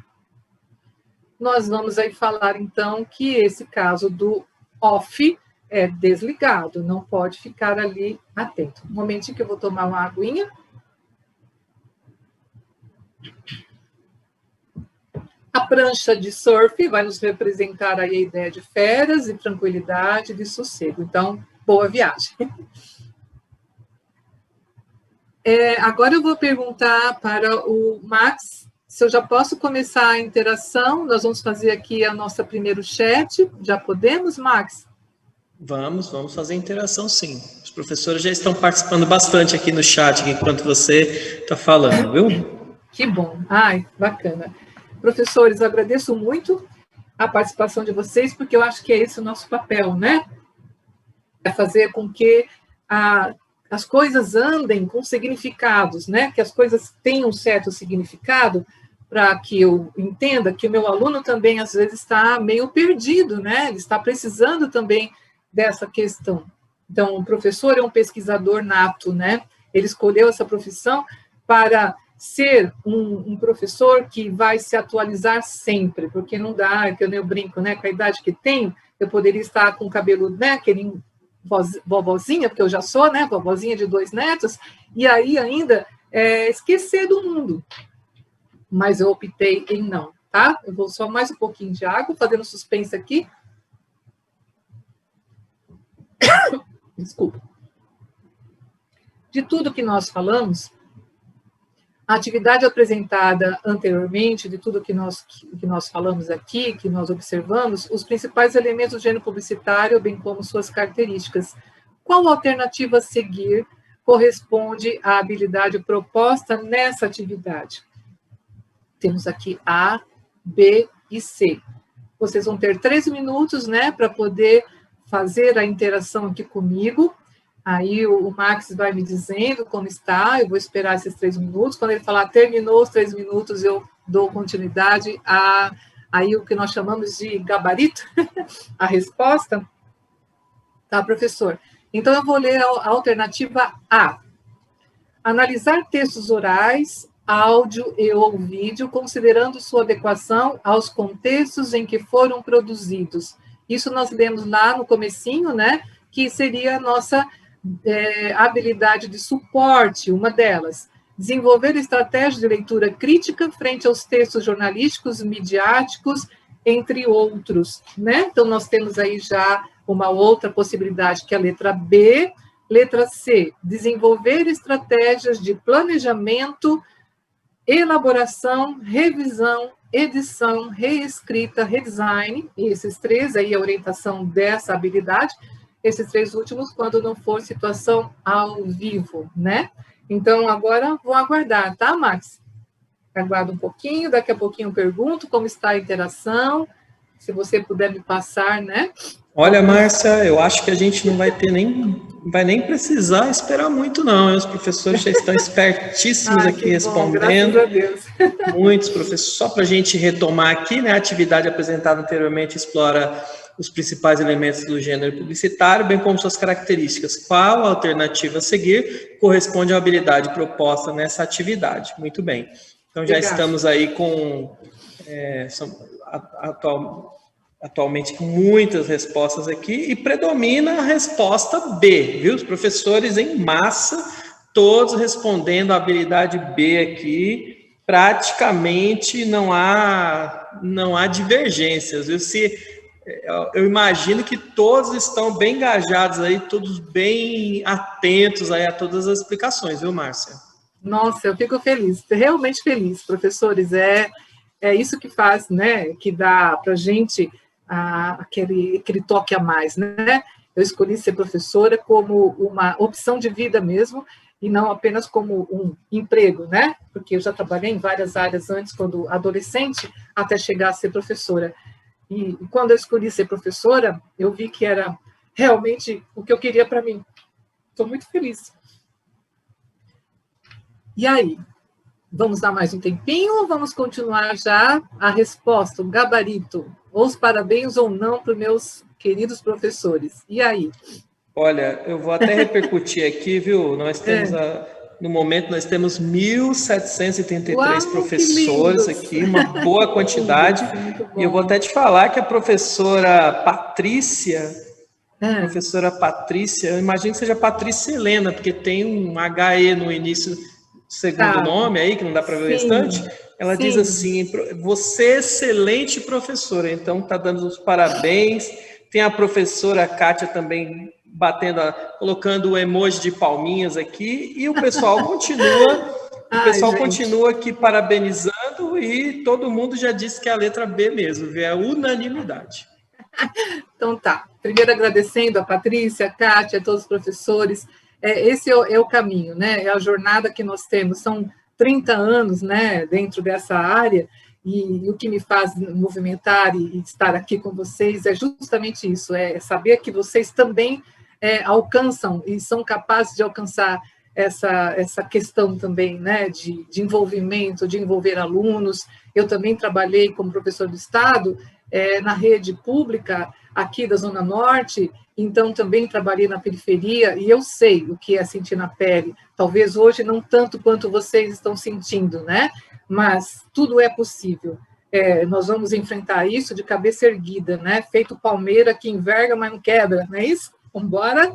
Nós vamos aí falar, então, que esse caso do off é desligado, não pode ficar ali atento. Um momentinho que eu vou tomar uma aguinha. A prancha de surf vai nos representar aí a ideia de férias, de tranquilidade, de sossego. Então, boa viagem. Agora eu vou perguntar para o Max se eu já posso começar a interação. Nós vamos fazer aqui a nossa primeiro chat. Já podemos, Max? Vamos fazer interação, sim. Os professores já estão participando bastante aqui no chat, enquanto você está falando, viu? Que bom. Ai, bacana. Professores, eu agradeço muito a participação de vocês, porque eu acho que é esse o nosso papel, né? É fazer com que as coisas andem com significados, né? Que as coisas tenham um certo significado, para que eu entenda que o meu aluno também, às vezes, está meio perdido, né? Ele está precisando também dessa questão. Então, o professor é um pesquisador nato, né? Ele escolheu essa profissão para ser um professor que vai se atualizar sempre, porque não dá, que eu brinco, né? Com a idade que tenho, eu poderia estar com o cabelo, né? Aquele vovozinha, porque eu já sou, né? Vovozinha de 2 netos, e aí ainda esquecer do mundo. Mas eu optei em não, tá? Eu vou só mais um pouquinho de água, fazendo suspense aqui. Desculpa. De tudo que nós falamos, a atividade apresentada anteriormente, de tudo que nós falamos aqui, que nós observamos, os principais elementos do gênero publicitário, bem como suas características. Qual alternativa a seguir corresponde à habilidade proposta nessa atividade? Temos aqui A, B e C. Vocês vão ter 3 minutos, né, para poder fazer a interação aqui comigo. Aí o Max vai me dizendo como está, eu vou esperar esses 3 minutos. Quando ele falar terminou os 3 minutos, eu dou continuidade a aí o que nós chamamos de gabarito, a resposta. Tá, professor? Então, eu vou ler a alternativa A. Analisar textos orais, áudio e ou vídeo, considerando sua adequação aos contextos em que foram produzidos. Isso nós lemos lá no comecinho, né? Que seria a nossa habilidade de suporte, uma delas. Desenvolver estratégias de leitura crítica frente aos textos jornalísticos, midiáticos, entre outros, né? Então, nós temos aí já uma outra possibilidade, que é a letra B. Letra C, desenvolver estratégias de planejamento, elaboração, revisão, edição, reescrita, redesign, esses 3 aí, a orientação dessa habilidade, esses 3 últimos, quando não for situação ao vivo, né? Então, agora vou aguardar, tá, Max? Aguardo um pouquinho, daqui a pouquinho eu pergunto como está a interação, se você puder me passar, né? Olha, Márcia, eu acho que a gente não vai nem precisar esperar muito, não. Os professores já estão espertíssimos aqui respondendo. Graças a Deus. Muitos professores. Só para a gente retomar aqui, né? A atividade apresentada anteriormente explora os principais elementos do gênero publicitário, bem como suas características. Qual a alternativa a seguir corresponde à habilidade proposta nessa atividade? Muito bem. Então, já estamos aí com... atualmente com muitas respostas aqui, e predomina a resposta B, viu? Os professores em massa, todos respondendo a habilidade B aqui, praticamente não há divergências, viu? Eu imagino que todos estão bem engajados aí, todos bem atentos aí a todas as explicações, viu, Márcia? Nossa, eu fico feliz, realmente feliz, professores, é isso que faz, né, que dá para a gente aquele toque a mais, né? Eu escolhi ser professora como uma opção de vida mesmo, e não apenas como um emprego, né? Porque eu já trabalhei em várias áreas antes, quando adolescente, até chegar a ser professora. E quando eu escolhi ser professora, eu vi que era realmente o que eu queria para mim. Estou muito feliz. E aí? Vamos dar mais um tempinho ou vamos continuar já a resposta, o gabarito? Ou os parabéns ou não para os meus queridos professores. E aí? Olha, eu vou até repercutir aqui, viu? Nós temos, no momento, nós temos 1.733 professores aqui, uma boa quantidade. E eu vou até te falar que a professora Patrícia, eu imagino que seja Patrícia Helena, porque tem um HE no início, segundo nome aí, que não dá para ver o restante. Ela diz assim, você é excelente professora, então está dando os parabéns. Tem a professora Kátia também colocando o emoji de palminhas aqui, e o pessoal continua aqui parabenizando, e todo mundo já disse que é a letra B mesmo, viu? É unanimidade. Então tá, primeiro agradecendo a Patrícia, a Kátia, a todos os professores. Esse é o caminho, né? É a jornada que nós temos, são 30 anos, né, dentro dessa área, e o que me faz movimentar e estar aqui com vocês é justamente isso, é saber que vocês também alcançam e são capazes de alcançar essa questão também, né, de envolvimento, de envolver alunos. Eu também trabalhei como professor do Estado, na rede pública aqui da Zona Norte, então também trabalhei na periferia, e eu sei o que é sentir na pele, talvez hoje não tanto quanto vocês estão sentindo, né? Mas tudo é possível. Nós vamos enfrentar isso de cabeça erguida, né? Feito palmeira que enverga, mas não quebra, não é isso? Vamos embora?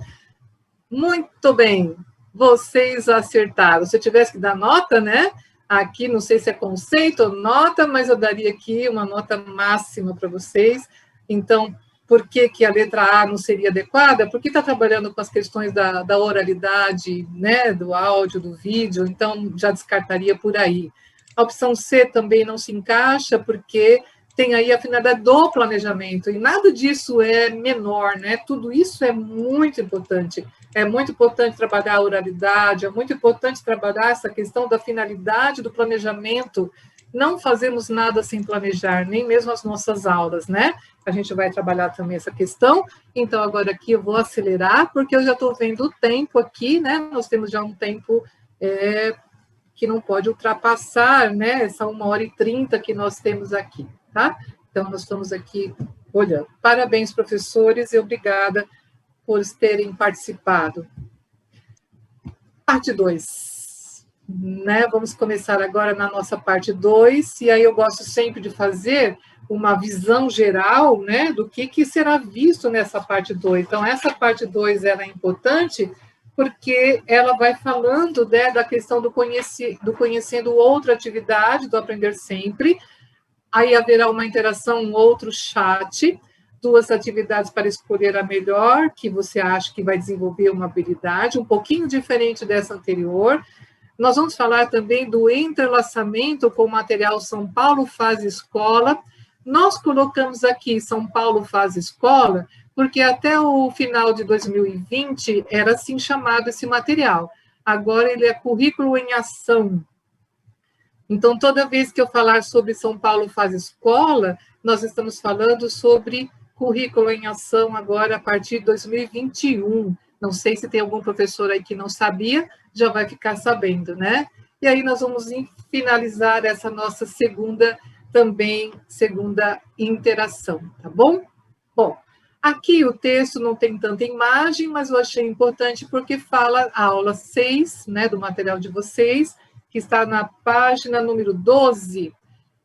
Muito bem, vocês acertaram. Se eu tivesse que dar nota, né? Aqui, não sei se é conceito ou nota, mas eu daria aqui uma nota máxima para vocês. Então, Por que a letra A não seria adequada? Porque está trabalhando com as questões da oralidade, né, do áudio, do vídeo, então já descartaria por aí. A opção C também não se encaixa, porque tem aí a finalidade do planejamento, e nada disso é menor, né? Tudo isso é muito importante. É muito importante trabalhar a oralidade, é muito importante trabalhar essa questão da finalidade do planejamento. Não fazemos nada sem planejar, nem mesmo as nossas aulas, né? A gente vai trabalhar também essa questão. Então, agora aqui eu vou acelerar, porque eu já estou vendo o tempo aqui, né? Nós temos já um tempo que não pode ultrapassar, né? Essa 1h30 que nós temos aqui, tá? Então, nós estamos aqui olhando. Parabéns, professores, e obrigada por terem participado. Parte 2. Né? Vamos começar agora na nossa parte 2, e aí eu gosto sempre de fazer uma visão geral, né, do que será visto nessa parte 2. Então, essa parte 2 ela é importante porque ela vai falando, né, da questão do conhecendo outra atividade, do aprender sempre. Aí haverá uma interação, um outro chat, 2 atividades para escolher a melhor, que você acha que vai desenvolver uma habilidade, um pouquinho diferente dessa anterior. Nós vamos falar também do entrelaçamento com o material São Paulo Faz Escola. Nós colocamos aqui São Paulo Faz Escola, porque até o final de 2020 era assim chamado esse material. Agora ele é Currículo em Ação. Então, toda vez que eu falar sobre São Paulo Faz Escola, nós estamos falando sobre Currículo em Ação agora a partir de 2021. Não sei se tem algum professor aí que não sabia, já vai ficar sabendo, né? E aí nós vamos finalizar essa nossa segunda interação, tá bom? Bom, aqui o texto não tem tanta imagem, mas eu achei importante porque fala a aula 6, né, do material de vocês, que está na página número 12,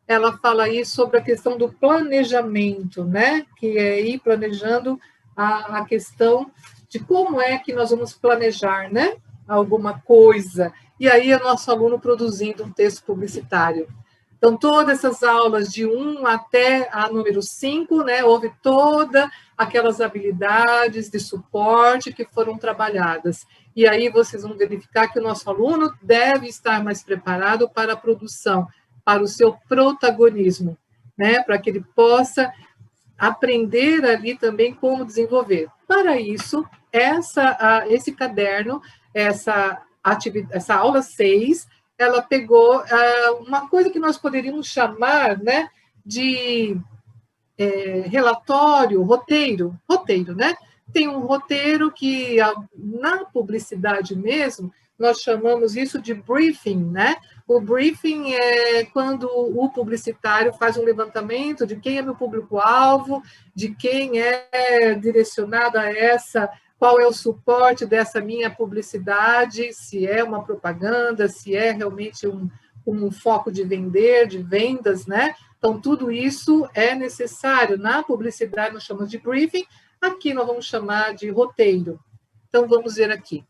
ela fala aí sobre a questão do planejamento, né, que é ir planejando a questão de como é que nós vamos planejar, né, alguma coisa, e aí é nosso aluno produzindo um texto publicitário. Então, todas essas aulas de 1 até a número 5, né, houve todas aquelas habilidades de suporte que foram trabalhadas. E aí vocês vão verificar que o nosso aluno deve estar mais preparado para a produção, para o seu protagonismo, né, para que ele possa aprender ali também como desenvolver. Para isso, esse caderno, essa aula 6, ela pegou uma coisa que nós poderíamos chamar, né, de relatório, roteiro, né? Tem um roteiro que, na publicidade mesmo, nós chamamos isso de briefing, né? O briefing é quando o publicitário faz um levantamento de quem é meu público-alvo, de quem é direcionado a qual é o suporte dessa minha publicidade, se é uma propaganda, se é realmente um foco de vender, de vendas, né? Então, tudo isso é necessário. Na publicidade, nós chamamos de briefing, aqui nós vamos chamar de roteiro. Então, vamos ver aqui.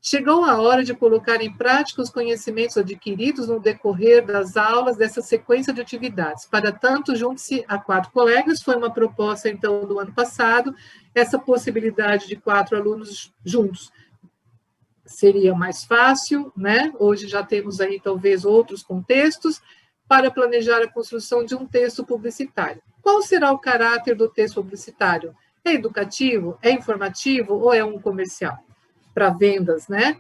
Chegou a hora de colocar em prática os conhecimentos adquiridos no decorrer das aulas dessa sequência de atividades. Para tanto, junte-se a 4 colegas, foi uma proposta, então, do ano passado, essa possibilidade de 4 alunos juntos. Seria mais fácil, né? Hoje já temos aí, talvez, outros contextos, para planejar a construção de um texto publicitário. Qual será o caráter do texto publicitário? É educativo? É informativo? Ou é um comercial? Para vendas, né?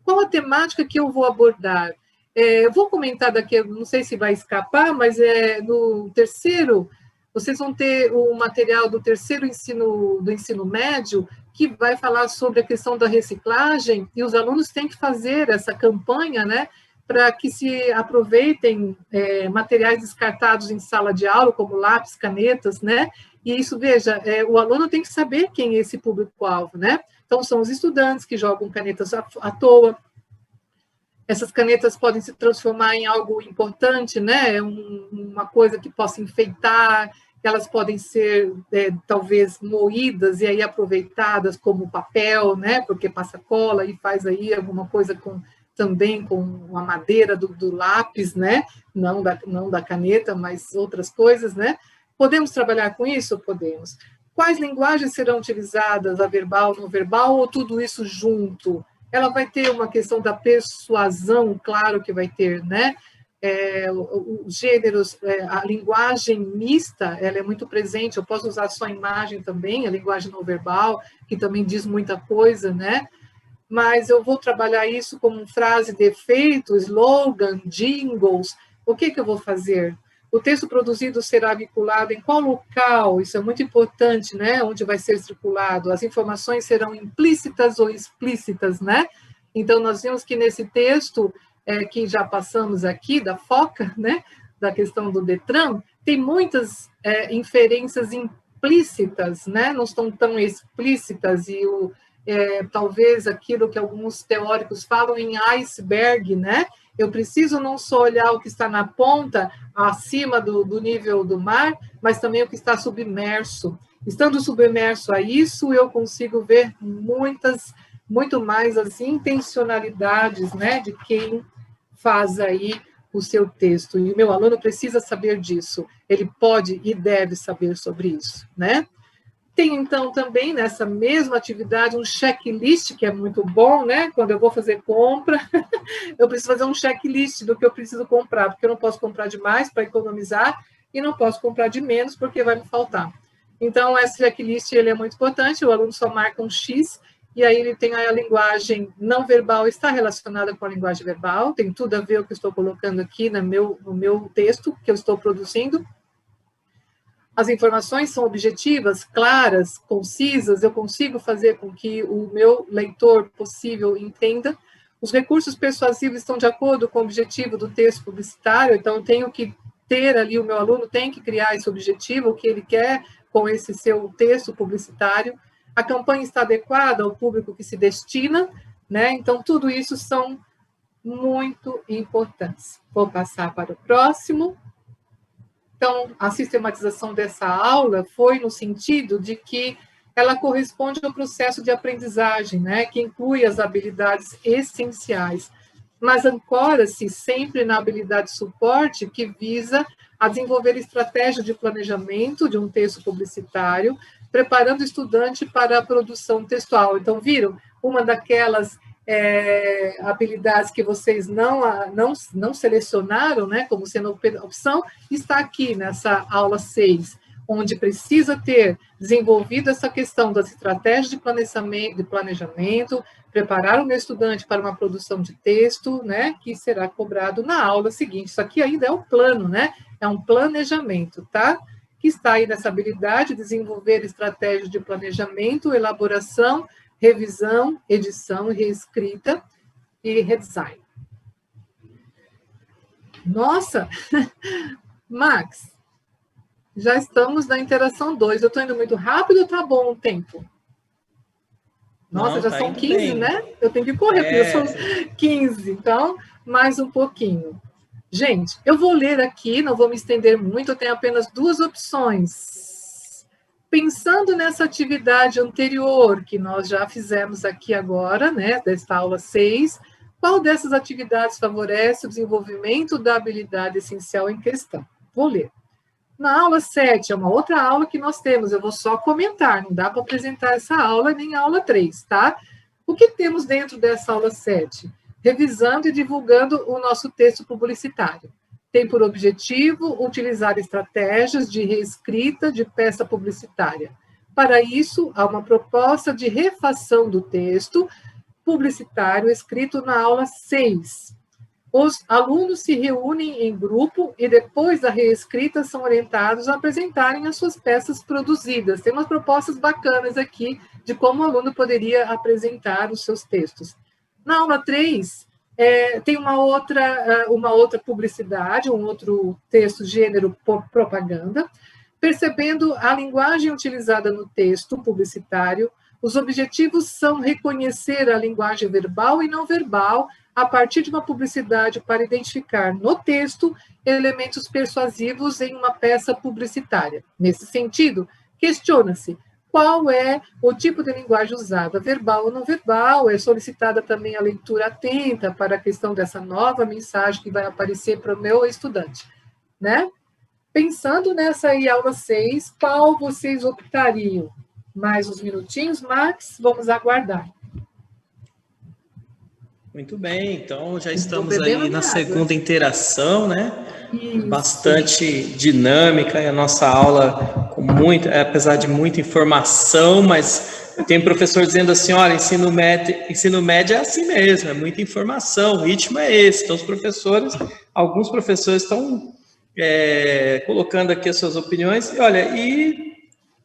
Qual a temática que eu vou abordar? Eu vou comentar daqui, não sei se vai escapar, mas no terceiro, vocês vão ter o material do terceiro do ensino médio, que vai falar sobre a questão da reciclagem, e os alunos têm que fazer essa campanha, né, para que se aproveitem materiais descartados em sala de aula, como lápis, canetas, né? E isso, veja, o aluno tem que saber quem é esse público-alvo, né? Então, são os estudantes que jogam canetas à toa. Essas canetas podem se transformar em algo importante, né? Uma coisa que possa enfeitar, elas podem ser, talvez, moídas e aí aproveitadas como papel, né? Porque passa cola e faz aí alguma coisa também com a madeira do lápis, né? Não da caneta, mas outras coisas, né? Podemos trabalhar com isso? Podemos. Quais linguagens serão utilizadas, a verbal, não verbal, ou tudo isso junto? Ela vai ter uma questão da persuasão, claro que vai ter, né? Os gêneros, a linguagem mista, ela é muito presente, eu posso usar só a imagem também, a linguagem não verbal, que também diz muita coisa, né? Mas eu vou trabalhar isso como frase de efeito, slogan, jingles. O que eu vou fazer? O texto produzido será vinculado em qual local? Isso é muito importante, né? Onde vai ser circulado? As informações serão implícitas ou explícitas, né? Então, nós vimos que nesse texto, que já passamos aqui, da FOCA, né? Da questão do DETRAN, tem muitas inferências implícitas, né? Não estão tão explícitas, e talvez aquilo que alguns teóricos falam em iceberg, né? Eu preciso não só olhar o que está na ponta, acima do nível do mar, mas também o que está submerso. Estando submerso a isso, eu consigo ver muito mais as intencionalidades, né, de quem faz aí o seu texto. E o meu aluno precisa saber disso. Ele pode e deve saber sobre isso, né? Tem, então, também, nessa mesma atividade, um checklist, que é muito bom, né? Quando eu vou fazer compra, eu preciso fazer um checklist do que eu preciso comprar, porque eu não posso comprar demais para economizar e não posso comprar de menos porque vai me faltar. Então, esse checklist ele é muito importante, o aluno só marca um X, e aí ele tem a linguagem não verbal, está relacionada com a linguagem verbal, tem tudo a ver com o que eu estou colocando aqui no meu texto que eu estou produzindo. As informações são objetivas, claras, concisas, eu consigo fazer com que o meu leitor possível entenda. Os recursos persuasivos estão de acordo com o objetivo do texto publicitário, então eu tenho que ter ali, o meu aluno tem que criar esse objetivo, o que ele quer com esse seu texto publicitário. A campanha está adequada ao público que se destina, né? Então, tudo isso são muito importantes. Vou passar para o próximo. Então, a sistematização dessa aula foi no sentido de que ela corresponde ao processo de aprendizagem, né, que inclui as habilidades essenciais, mas ancora-se sempre na habilidade de suporte, que visa a desenvolver estratégia de planejamento de um texto publicitário, preparando o estudante para a produção textual. Então, viram? Uma daquelas habilidades que vocês não selecionaram, né, como sendo opção, está aqui nessa aula 6, onde precisa ter desenvolvido essa questão das estratégias de planejamento, preparar o meu estudante para uma produção de texto, né, que será cobrado na aula seguinte. Isso aqui ainda é o plano, né, é um planejamento, tá? Que está aí nessa habilidade de desenvolver estratégias de planejamento, elaboração, revisão, edição, reescrita e redesign. Nossa! Max, já estamos na interação 2. Eu estou indo muito rápido ou está bom o tempo? Nossa, não, já são 15, bem, né? Eu tenho que correr, porque são 15. Então, mais um pouquinho. Gente, eu vou ler aqui, não vou me estender muito, eu tenho apenas 2 opções. Pensando nessa atividade anterior, que nós já fizemos aqui agora, né, desta aula 6, qual dessas atividades favorece o desenvolvimento da habilidade essencial em questão? Vou ler. Na aula 7, é uma outra aula que nós temos, eu vou só comentar, não dá para apresentar essa aula nem a aula 3, tá? O que temos dentro dessa aula 7? Revisando e divulgando o nosso texto publicitário. Tem por objetivo utilizar estratégias de reescrita de peça publicitária. Para isso, há uma proposta de refação do texto publicitário escrito na aula 6. Os alunos se reúnem em grupo e, depois da reescrita, são orientados a apresentarem as suas peças produzidas. Tem umas propostas bacanas aqui de como o aluno poderia apresentar os seus textos. Na aula 3, tem uma outra publicidade, um outro texto, gênero propaganda. Percebendo a linguagem utilizada no texto publicitário, os objetivos são reconhecer a linguagem verbal e não verbal a partir de uma publicidade para identificar no texto elementos persuasivos em uma peça publicitária. Nesse sentido, questiona-se qual é o tipo de linguagem usada, verbal ou não verbal, é solicitada também a leitura atenta para a questão dessa nova mensagem que vai aparecer para o meu estudante, né? Pensando nessa aí, aula 6, qual vocês optariam? Mais uns minutinhos, Max, vamos aguardar. Muito bem, então já Estou estamos bebendo aí na minha segunda água. interação, né? Isso. Bastante dinâmica, e a nossa aula com muito, apesar de muita informação, mas tem professor dizendo assim, olha, ensino médio é assim mesmo, é muita informação, o ritmo é esse. Então, alguns professores estão colocando aqui as suas opiniões, e olha, e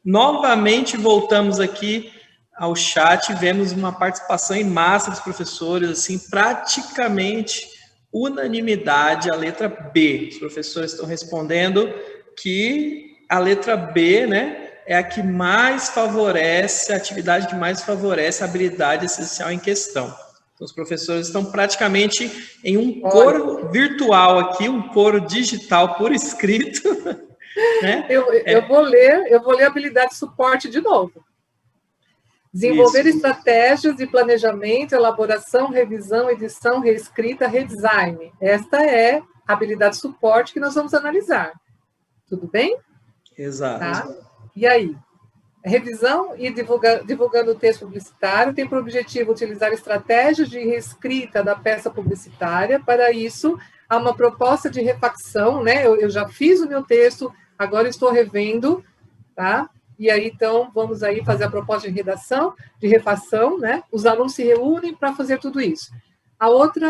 novamente voltamos aqui ao chat, vemos uma participação em massa dos professores, assim, praticamente unanimidade, a letra B. Os professores estão respondendo que a letra B, né, é a que mais favorece, a atividade que mais favorece a habilidade essencial em questão. Então, os professores estão praticamente em um coro virtual aqui, um coro digital por escrito. Né? Eu vou ler a habilidade de suporte de novo. Desenvolver estratégias de planejamento, elaboração, revisão, edição, reescrita, redesign. Esta é a habilidade de suporte que nós vamos analisar. Tudo bem? Exato. Tá? E aí? Revisão e divulgando o texto publicitário tem por objetivo utilizar estratégias de reescrita da peça publicitária. Para isso, há uma proposta de refacção, né? Eu já fiz o meu texto, agora estou revendo, tá? E aí, então, vamos aí fazer a proposta de redação, de refação, né? Os alunos se reúnem para fazer tudo isso. A outra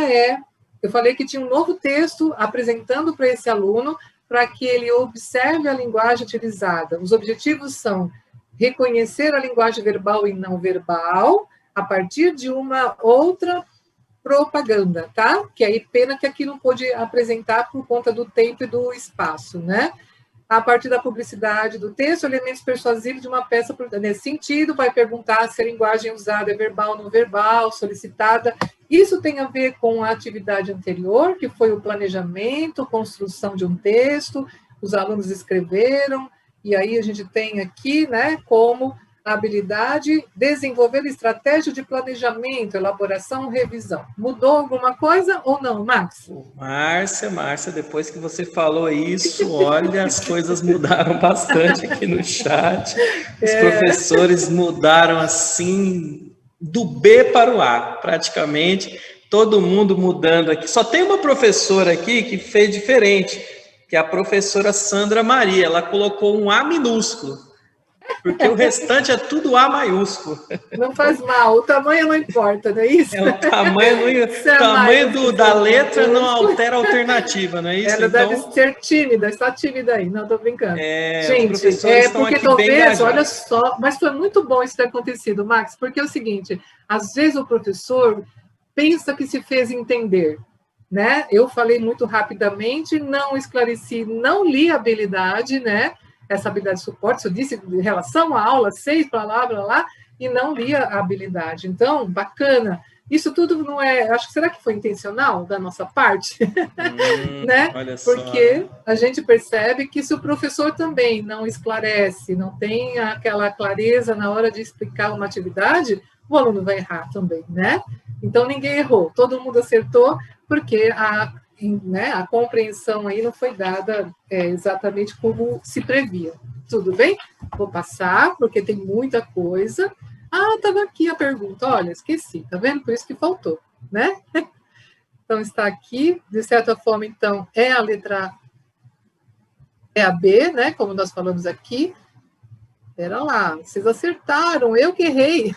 eu falei que tinha um novo texto apresentando para esse aluno, para que ele observe a linguagem utilizada. Os objetivos são reconhecer a linguagem verbal e não verbal, a partir de uma outra propaganda, tá? Que aí, pena que aqui não pôde apresentar por conta do tempo e do espaço, né? A partir da publicidade do texto, elementos persuasivos de uma peça nesse sentido, vai perguntar se a linguagem usada é verbal ou não verbal, solicitada. Isso tem a ver com a atividade anterior, que foi o planejamento, construção de um texto, os alunos escreveram, e aí a gente tem aqui, né, como a habilidade desenvolver estratégia de planejamento, elaboração, revisão. Mudou alguma coisa ou não, Max? Márcia, depois que você falou isso, olha, as coisas mudaram bastante aqui no chat. Os professores mudaram assim, do B para o A, praticamente. Todo mundo mudando aqui. Só tem uma professora aqui que fez diferente, que é a professora Sandra Maria. Ela colocou um A minúsculo. Porque o restante é tudo A maiúsculo. Não faz mal, o tamanho não importa, não é isso? O tamanho da letra não altera a alternativa, não é isso? Ela deve ser tímida, está tímida aí, não, estou brincando. Gente, porque talvez, olha só, mas foi muito bom isso ter acontecido, Max, porque é o seguinte, às vezes o professor pensa que se fez entender, né? Eu falei muito rapidamente, não esclareci, não li a habilidade, né? Essa habilidade de suporte, eu disse em relação à aula 6, blá, e não lia a habilidade. Então, bacana. Isso tudo não é... será que foi intencional da nossa parte? Né? Porque a gente percebe que se o professor também não esclarece, não tem aquela clareza na hora de explicar uma atividade, o aluno vai errar também, né? Então, ninguém errou, todo mundo acertou, porque a compreensão aí não foi dada exatamente como se previa. Tudo bem? Vou passar, porque tem muita coisa. Estava aqui a pergunta. Olha, esqueci, tá vendo? Por isso que faltou, né? Então, está aqui. De certa forma, então, é a letra... É a B, né? Como nós falamos aqui. Espera lá, vocês acertaram. Eu que errei.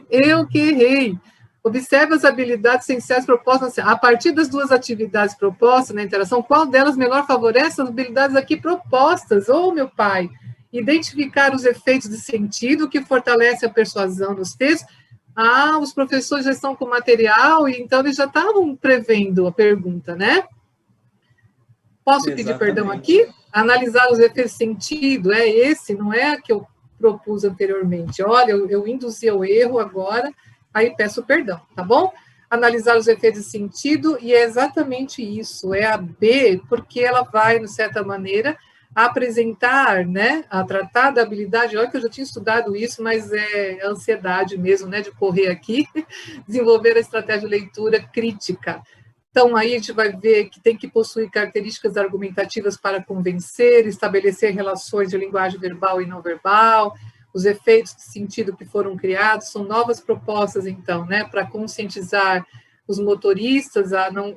Eu que errei. Observe as habilidades essenciais propostas. A partir das duas atividades propostas na interação, qual delas melhor favorece as habilidades aqui propostas? Meu pai! Identificar os efeitos de sentido que fortalece a persuasão nos textos. Os professores já estão com material, e então eles já estavam prevendo a pergunta, né? Posso pedir perdão aqui? Analisar os efeitos de sentido, esse, não é a que eu propus anteriormente. Olha, eu induzi ao erro agora, aí peço perdão, tá bom? Analisar os efeitos de sentido, e é exatamente isso, é a B, porque ela vai, de certa maneira, apresentar, né, a tratar da habilidade, olha que eu já tinha estudado isso, mas é ansiedade mesmo, né, de correr aqui, desenvolver a estratégia de leitura crítica. Então, aí a gente vai ver que tem que possuir características argumentativas para convencer, estabelecer relações de linguagem verbal e não verbal, os efeitos de sentido que foram criados, são novas propostas, então, né, para conscientizar os motoristas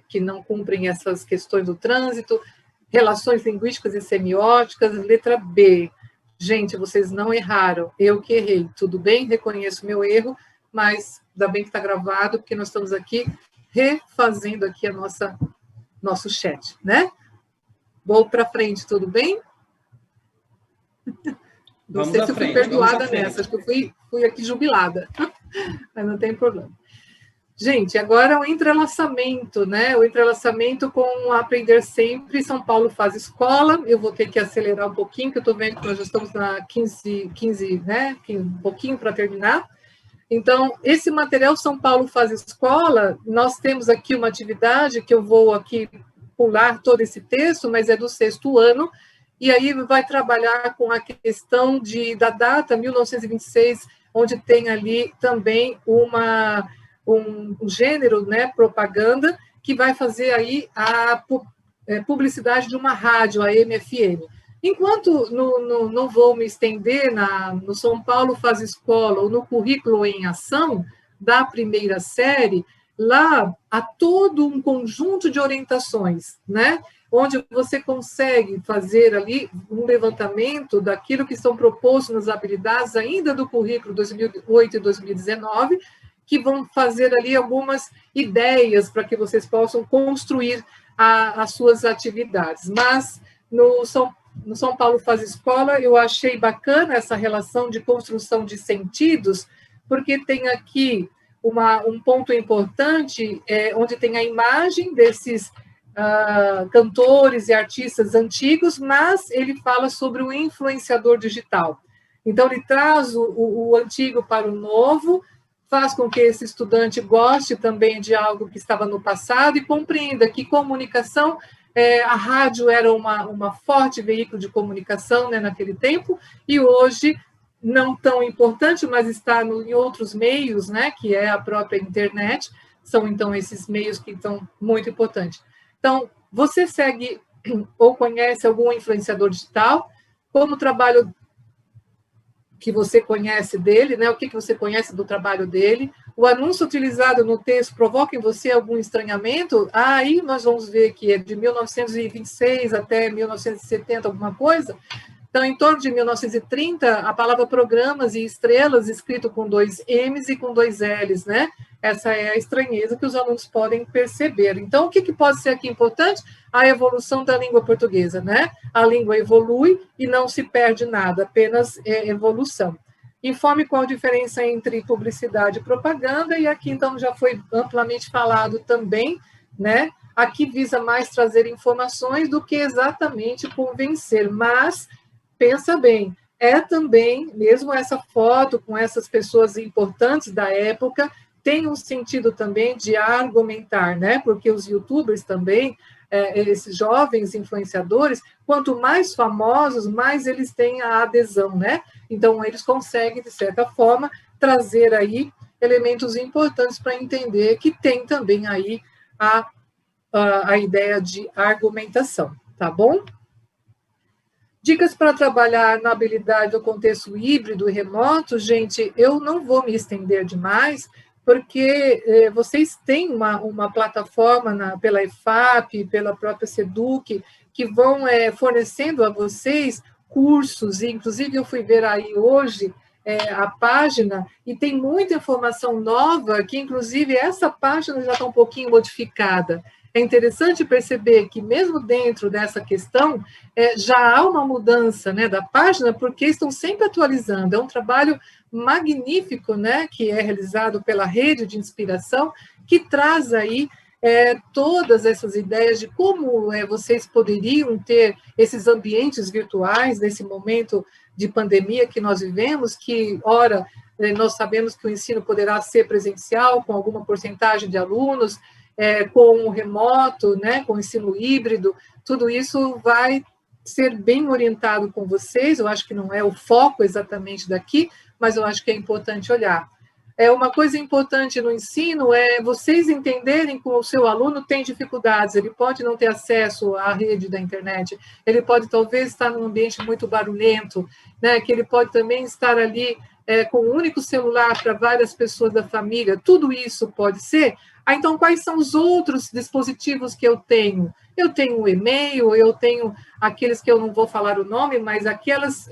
que não cumprem essas questões do trânsito, relações linguísticas e semióticas. Letra B. Gente, vocês não erraram, eu que errei. Tudo bem, reconheço meu erro, mas ainda bem que está gravado, porque nós estamos aqui refazendo aqui nosso chat, né? Vou para frente, tudo bem? Não sei se eu fui perdoada nessa, acho que eu fui aqui jubilada, mas não tem problema. Gente, agora o entrelaçamento, né? O entrelaçamento com Aprender Sempre, São Paulo Faz Escola. Eu vou ter que acelerar um pouquinho, que eu estou vendo que nós já estamos na 15, né? Um pouquinho para terminar. Então, esse material São Paulo Faz Escola, nós temos aqui uma atividade que eu vou aqui pular todo esse texto, mas é do 6º ano, e aí vai trabalhar com a questão da data 1926, onde tem ali também um gênero, né, propaganda, que vai fazer aí a publicidade de uma rádio, a MFM. Enquanto não vou me estender no São Paulo Faz Escola ou no currículo em ação da primeira série, lá há todo um conjunto de orientações, né? Onde você consegue fazer ali um levantamento daquilo que estão propostos nas habilidades ainda do currículo 2008 e 2019, que vão fazer ali algumas ideias para que vocês possam construir as suas atividades. Mas no São Paulo Faz Escola, eu achei bacana essa relação de construção de sentidos, porque tem aqui um ponto importante, onde tem a imagem desses cantores e artistas antigos, mas ele fala sobre o influenciador digital. Então, ele traz o antigo para o novo, faz com que esse estudante goste também de algo que estava no passado e compreenda que comunicação, a rádio era uma forte veículo de comunicação, né, naquele tempo, e hoje não tão importante, mas está em outros meios, né, que é a própria internet, são então esses meios que são muito importantes. Então, você segue ou conhece algum influenciador digital? Como o trabalho que você conhece dele, né? O que você conhece do trabalho dele? O anúncio utilizado no texto provoca em você algum estranhamento? Aí nós vamos ver que é de 1926 até 1970, alguma coisa. Então, em torno de 1930, a palavra programas e estrelas, escrito com 2 M's e com 2 L's, né? Essa é a estranheza que os alunos podem perceber. Então, o que pode ser aqui importante? A evolução da língua portuguesa, né? A língua evolui e não se perde nada, apenas evolução. Informe qual a diferença entre publicidade e propaganda, e aqui, então, já foi amplamente falado também, né? Aqui visa mais trazer informações do que exatamente convencer, mas pensa bem, é também, mesmo essa foto com essas pessoas importantes da época, tem um sentido também de argumentar, né? Porque os youtubers também, esses jovens influenciadores, quanto mais famosos, mais eles têm a adesão, né? Então, eles conseguem, de certa forma, trazer aí elementos importantes para entender que tem também aí a ideia de argumentação, tá bom? Dicas para trabalhar na habilidade do contexto híbrido e remoto, gente, eu não vou me estender demais, porque vocês têm uma plataforma pela EFAP, pela própria SEDUC, que vão fornecendo a vocês cursos, e inclusive eu fui ver aí hoje a página, e tem muita informação nova, que inclusive essa página já está um pouquinho modificada. É interessante perceber que, mesmo dentro dessa questão, já há uma mudança, né, da página, porque estão sempre atualizando. É um trabalho magnífico, né, que é realizado pela Rede de Inspiração, que traz aí todas essas ideias de como vocês poderiam ter esses ambientes virtuais nesse momento de pandemia que nós vivemos, que, ora, nós sabemos que o ensino poderá ser presencial, com alguma porcentagem de alunos, com o remoto, né, com o ensino híbrido, tudo isso vai ser bem orientado com vocês. Eu acho que não é o foco exatamente daqui, mas eu acho que é importante olhar. Uma coisa importante no ensino é vocês entenderem que o seu aluno tem dificuldades, ele pode não ter acesso à rede da internet, ele pode talvez estar num ambiente muito barulhento, né, que ele pode também estar ali com um único celular para várias pessoas da família, tudo isso pode ser. Então, quais são os outros dispositivos que eu tenho? Eu tenho o e-mail, eu tenho aqueles que eu não vou falar o nome, mas aqueles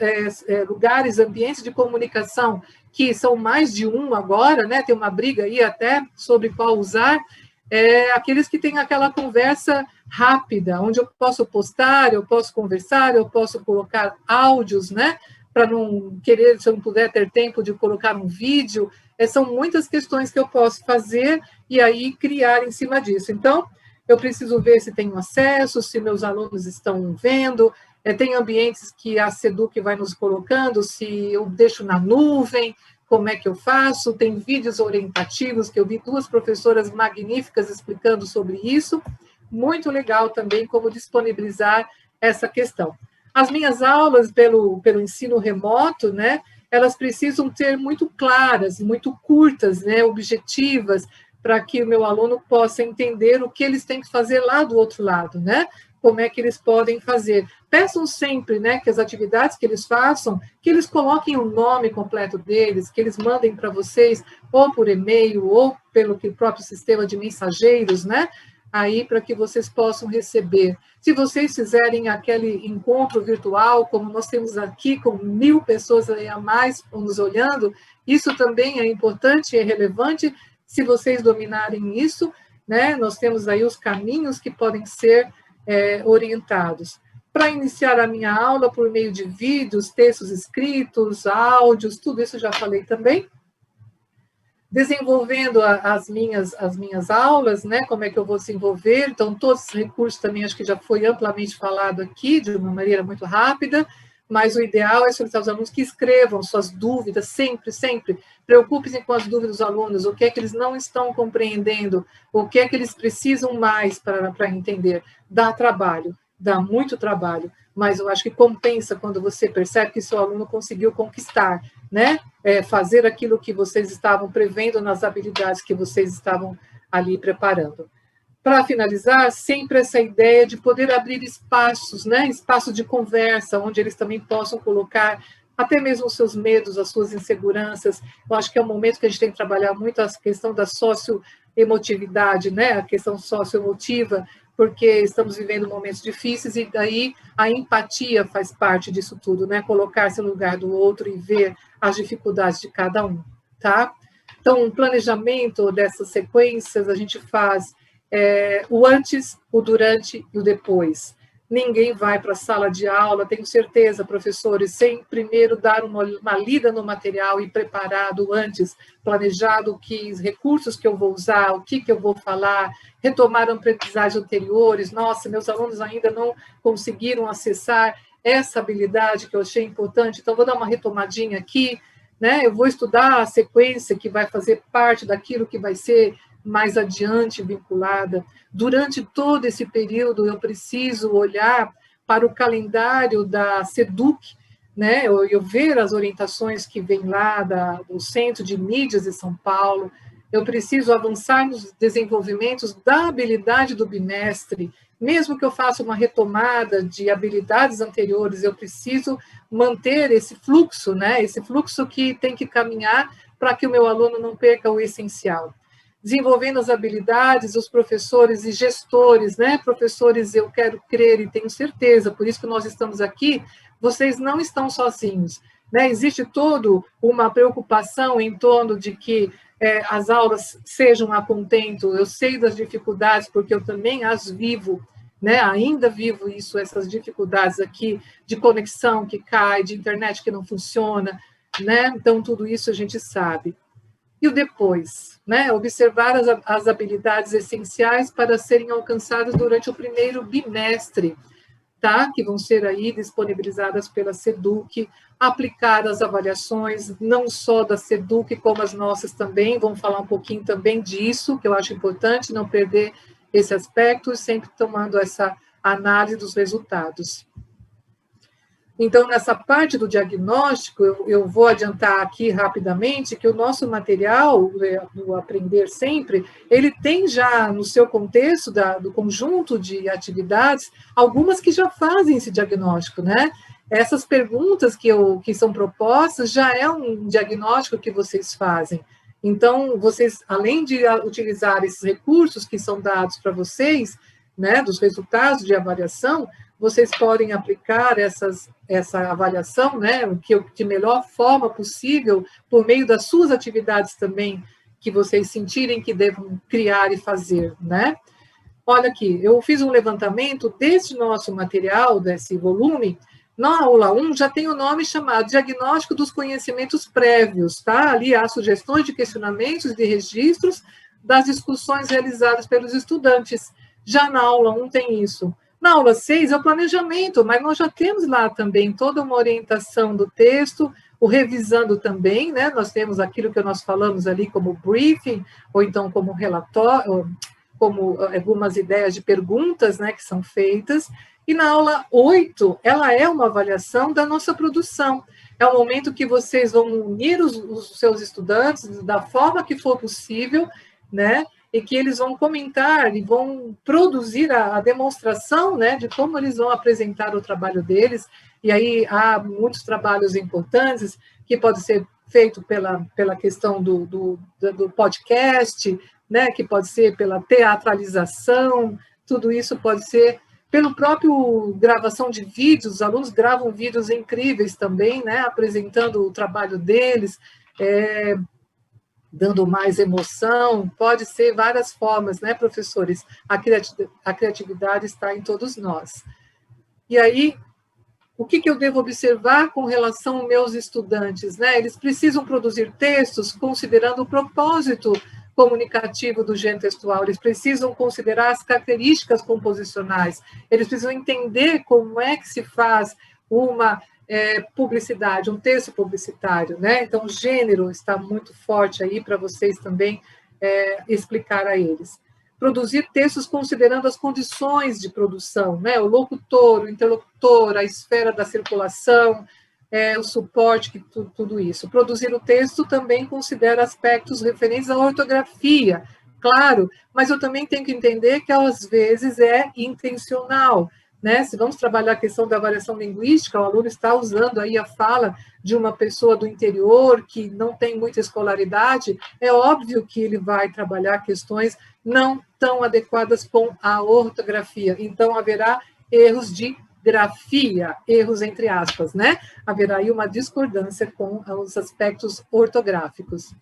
lugares, ambientes de comunicação, que são mais de um agora, né? Tem uma briga aí até sobre qual usar, aqueles que têm aquela conversa rápida, onde eu posso postar, eu posso conversar, eu posso colocar áudios, né? Para não querer, se eu não puder ter tempo de colocar um vídeo, são muitas questões que eu posso fazer e aí criar em cima disso. Então, eu preciso ver se tenho acesso, se meus alunos estão vendo, tem ambientes que a SEDUC vai nos colocando, se eu deixo na nuvem, como é que eu faço, tem vídeos orientativos, que eu vi 2 professoras magníficas explicando sobre isso, muito legal também como disponibilizar essa questão. As minhas aulas pelo ensino remoto, né, elas precisam ser muito claras, muito curtas, né, objetivas, para que o meu aluno possa entender o que eles têm que fazer lá do outro lado, né? Como é que eles podem fazer. Peçam sempre, né, que as atividades que eles façam, que eles coloquem o nome completo deles, que eles mandem para vocês, ou por e-mail, ou pelo próprio sistema de mensageiros, né? Aí para que vocês possam receber. Se vocês fizerem aquele encontro virtual, como nós temos aqui, com 1000 pessoas aí a mais nos olhando, isso também é importante, é relevante. Se vocês dominarem isso, né, nós temos aí os caminhos que podem ser orientados. Para iniciar a minha aula por meio de vídeos, textos escritos, áudios, tudo isso eu já falei também. Desenvolvendo as minhas aulas, né, como é que eu vou desenvolver, então todos os recursos também acho que já foi amplamente falado aqui, de uma maneira muito rápida, mas o ideal é solicitar aos alunos que escrevam suas dúvidas, sempre, sempre, preocupem-se com as dúvidas dos alunos, o que é que eles não estão compreendendo, o que é que eles precisam mais para entender. Dá trabalho, dá muito trabalho, mas eu acho que compensa quando você percebe que seu aluno conseguiu conquistar, né? Fazer aquilo que vocês estavam prevendo nas habilidades que vocês estavam ali preparando. Para finalizar, sempre essa ideia de poder abrir espaços, né? Espaços de conversa, onde eles também possam colocar até mesmo os seus medos, as suas inseguranças. Eu acho que é um momento que a gente tem que trabalhar muito a questão da socioemotividade, né? A questão socioemotiva, porque estamos vivendo momentos difíceis e daí a empatia faz parte disso tudo, né? Colocar-se no lugar do outro e ver as dificuldades de cada um, tá? Então, um planejamento dessas sequências, a gente faz o antes, o durante e o depois. Ninguém vai para a sala de aula, tenho certeza, professores, sem primeiro dar uma lida no material e preparado antes, planejado que recursos que eu vou usar, o que eu vou falar, retomar aprendizagens anteriores. Nossa, meus alunos ainda não conseguiram acessar essa habilidade que eu achei importante, então vou dar uma retomadinha aqui, né? Eu vou estudar a sequência que vai fazer parte daquilo que vai ser mais adiante vinculada. Durante todo esse período, eu preciso olhar para o calendário da SEDUC, né? Eu ver as orientações que vêm lá do Centro de Mídias de São Paulo, eu preciso avançar nos desenvolvimentos da habilidade do bimestre, mesmo que eu faça uma retomada de habilidades anteriores, eu preciso manter esse fluxo, né? Esse fluxo que tem que caminhar para que o meu aluno não perca o essencial. Desenvolvendo as habilidades, os professores e gestores, né? Professores, eu quero crer e tenho certeza, por isso que nós estamos aqui, vocês não estão sozinhos, né? Existe toda uma preocupação em torno de que as aulas sejam a contento, eu sei das dificuldades, porque eu também as vivo, né? Ainda vivo isso, essas dificuldades aqui de conexão que cai, de internet que não funciona, né? Então, tudo isso a gente sabe. E o depois, né? Observar as habilidades essenciais para serem alcançadas durante o primeiro bimestre, tá? Que vão ser aí disponibilizadas pela SEDUC, aplicar as avaliações, não só da SEDUC, como as nossas também, vamos falar um pouquinho também disso, que eu acho importante, não perder esse aspecto, sempre tomando essa análise dos resultados. Então, nessa parte do diagnóstico, eu vou adiantar aqui rapidamente que o nosso material, do Aprender Sempre, ele tem já no seu contexto do conjunto de atividades, algumas que já fazem esse diagnóstico, né? Essas perguntas que são propostas já é um diagnóstico que vocês fazem. Então, vocês, além de utilizar esses recursos que são dados para vocês, né, dos resultados de avaliação, vocês podem aplicar essa avaliação, né, de melhor forma possível, por meio das suas atividades também, que vocês sentirem que devem criar e fazer, né? Olha aqui, eu fiz um levantamento desse nosso material, desse volume. Na aula 1 já tem o nome chamado Diagnóstico dos Conhecimentos Prévios, tá? Ali há sugestões de questionamentos e de registros das discussões realizadas pelos estudantes. Já na aula 1 tem isso. Na aula 6 é o planejamento, mas nós já temos lá também toda uma orientação do texto, o revisando também, né? Nós temos aquilo que nós falamos ali como briefing, ou então como relatório, como algumas ideias de perguntas, né, que são feitas. E na aula 8, ela é uma avaliação da nossa produção. É o momento que vocês vão unir os seus estudantes da forma que for possível, né? E que eles vão comentar e vão produzir a demonstração, né, de como eles vão apresentar o trabalho deles. E aí há muitos trabalhos importantes que podem ser feito pela questão do podcast, né, que pode ser pela teatralização, tudo isso pode ser pelo próprio gravação de vídeos. Os alunos gravam vídeos incríveis também, né, apresentando o trabalho deles, dando mais emoção. Pode ser várias formas, né, professores? A criatividade está em todos nós. E aí, o que eu devo observar com relação aos meus estudantes, né? Eles precisam produzir textos considerando o propósito comunicativo do gênero textual, eles precisam considerar as características composicionais, eles precisam entender como é que se faz uma publicidade, um texto publicitário, né? Então, o gênero está muito forte aí para vocês também explicar a eles. Produzir textos considerando as condições de produção, né? O locutor, o interlocutor, a esfera da circulação, o suporte, tudo isso. Produzir o texto também considera aspectos referentes à ortografia, claro, mas eu também tenho que entender que, às vezes, é intencional, né? Se vamos trabalhar a questão da avaliação linguística, o aluno está usando aí a fala de uma pessoa do interior que não tem muita escolaridade, é óbvio que ele vai trabalhar questões não tão adequadas com a ortografia. Então, haverá erros de grafia, erros entre aspas, né? Haverá aí uma discordância com os aspectos ortográficos.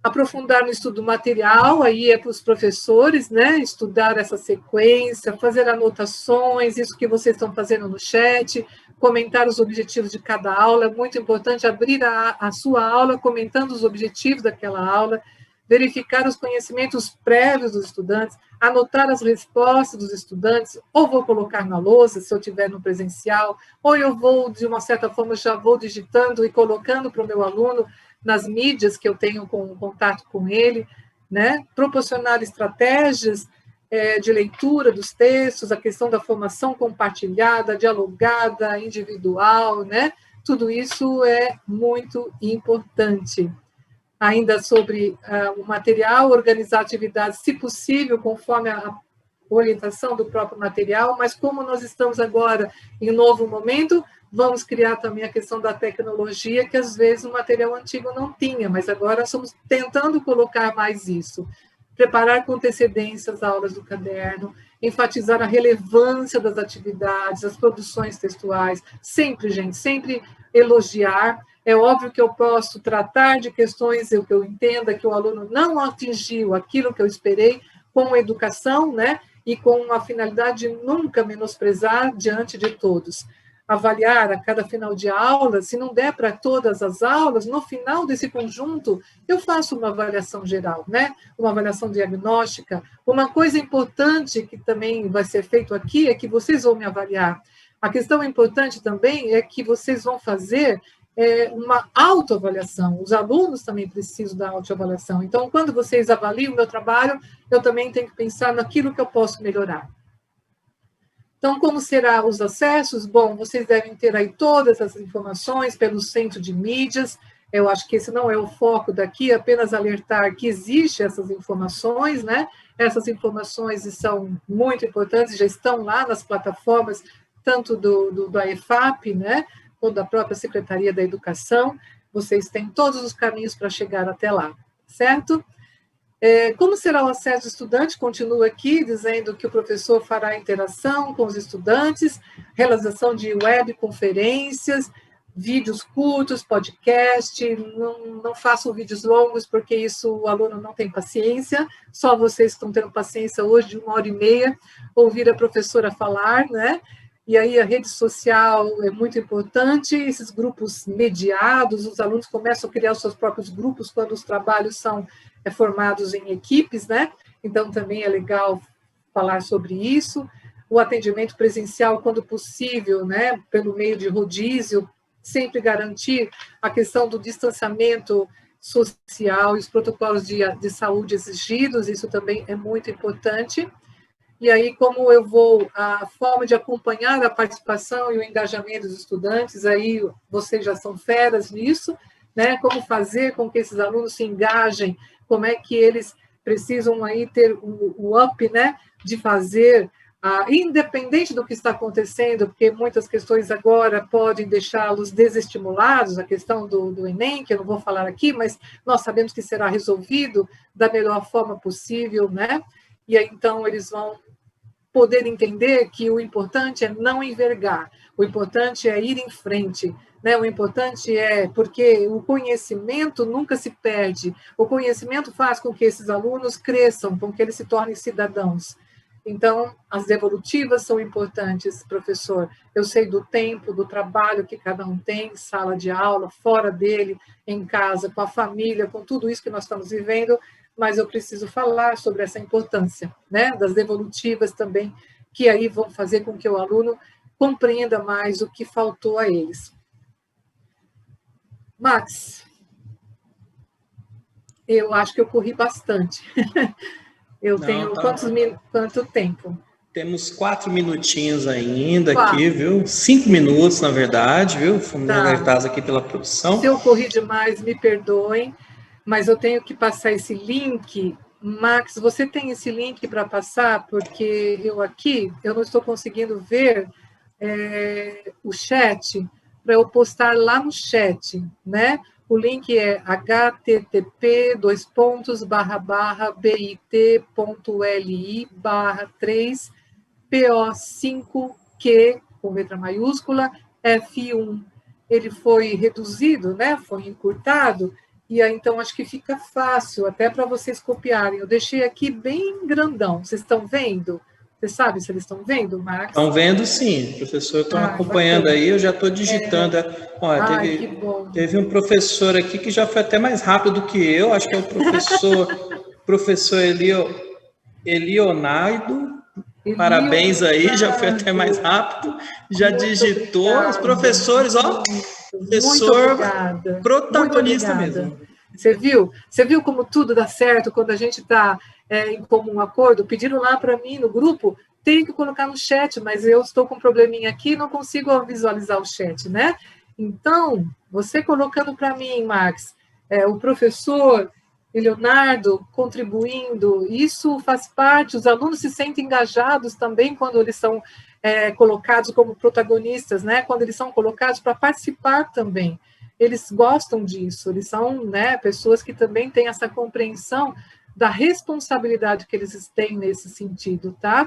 Aprofundar no estudo material, aí é para os professores, né? Estudar essa sequência, fazer anotações, isso que vocês estão fazendo no chat, comentar os objetivos de cada aula. É muito importante abrir a sua aula comentando os objetivos daquela aula, verificar os conhecimentos prévios dos estudantes, anotar as respostas dos estudantes, ou vou colocar na lousa, se eu estiver no presencial, ou eu vou, de uma certa forma, já vou digitando e colocando para o meu aluno nas mídias que eu tenho contato com ele, né? Proporcionar estratégias de leitura dos textos, a questão da formação compartilhada, dialogada, individual, né? Tudo isso é muito importante. Ainda sobre o material, organizar atividades, se possível, conforme a orientação do próprio material, mas como nós estamos agora em um novo momento, vamos criar também a questão da tecnologia, que às vezes o material antigo não tinha, mas agora estamos tentando colocar mais isso. Preparar com antecedência as aulas do caderno, enfatizar a relevância das atividades, as produções textuais, sempre, gente, sempre elogiar. É óbvio que eu posso tratar de questões que eu entenda que o aluno não atingiu aquilo que eu esperei, com a educação, né? E com a finalidade de nunca menosprezar diante de todos. Avaliar a cada final de aula, se não der para todas as aulas, no final desse conjunto, eu faço uma avaliação geral, né? Uma avaliação diagnóstica. Uma coisa importante que também vai ser feito aqui é que vocês vão me avaliar. A questão importante também é que vocês vão fazer uma autoavaliação. Os alunos também precisam da autoavaliação. Então, quando vocês avaliam o meu trabalho, eu também tenho que pensar naquilo que eu posso melhorar. Então, como serão os acessos? Bom, vocês devem ter aí todas as informações pelo Centro de Mídias. Eu acho que esse não é o foco daqui, apenas alertar que existem essas informações, né? Essas informações são muito importantes, já estão lá nas plataformas, tanto da EFAP, né? Ou da própria Secretaria da Educação. Vocês têm todos os caminhos para chegar até lá, certo? Como será o acesso do estudante? Continua aqui dizendo que o professor fará interação com os estudantes, realização de webconferências, vídeos curtos, podcast, não façam vídeos longos, porque isso o aluno não tem paciência, só vocês estão tendo paciência hoje de 1h30, ouvir a professora falar, né? E aí a rede social é muito importante, esses grupos mediados, os alunos começam a criar os seus próprios grupos quando os trabalhos são formados em equipes, né? Então também é legal falar sobre isso. O atendimento presencial, quando possível, né? Pelo meio de rodízio, sempre garantir a questão do distanciamento social e os protocolos de saúde exigidos, isso também é muito importante. E aí, como a forma de acompanhar a participação e o engajamento dos estudantes, aí vocês já são feras nisso, né? Como fazer com que esses alunos se engajem, como é que eles precisam aí ter o up, né? De fazer, independente do que está acontecendo, porque muitas questões agora podem deixá-los desestimulados, a questão do Enem, que eu não vou falar aqui, mas nós sabemos que será resolvido da melhor forma possível, né? E aí, então, eles vão poder entender que o importante é não envergar, o importante é ir em frente, né? O importante é, porque o conhecimento nunca se perde, o conhecimento faz com que esses alunos cresçam, com que eles se tornem cidadãos. Então, as devolutivas são importantes, professor. Eu sei do tempo, do trabalho que cada um tem, sala de aula, fora dele, em casa, com a família, com tudo isso que nós estamos vivendo, mas eu preciso falar sobre essa importância, né, das devolutivas também, que aí vão fazer com que o aluno compreenda mais o que faltou a eles. Max, eu acho que eu corri bastante. Eu tenho quanto tempo? Temos 4 minutinhos ainda aqui, viu? 5 minutos, na verdade, viu? Fomos alertados aqui pela produção. Se eu corri demais, me perdoem, mas eu tenho que passar esse link. Max, você tem esse link para passar? Porque eu não estou conseguindo ver o chat, para eu postar lá no chat, né? O link é http://bit.ly/3PO5Q, com letra maiúscula, F1. Ele foi reduzido, né? Foi encurtado, e aí, então, acho que fica fácil até para vocês copiarem. Eu deixei aqui bem grandão. Vocês estão vendo? Você sabe se eles estão vendo, Max? Estão vendo, sim. Professor, estão acompanhando bacana. Aí, eu já estou digitando. Olha, teve um professor aqui que já foi até mais rápido do que eu, acho que é o professor Elionardo. Parabéns aí, já foi até mais rápido, já muito digitou. Obrigada. Os professores, ó, professor protagonista mesmo. Você viu como tudo dá certo quando a gente está em comum acordo? Pediram lá para mim no grupo, tem que colocar no chat, mas eu estou com um probleminha aqui, não consigo visualizar o chat, né? Então, você colocando para mim, Max, o professor Leonardo contribuindo, isso faz parte, os alunos se sentem engajados também quando eles são colocados como protagonistas, né? Quando eles são colocados para participar também. Eles gostam disso, eles são, né, pessoas que também têm essa compreensão da responsabilidade que eles têm nesse sentido, tá?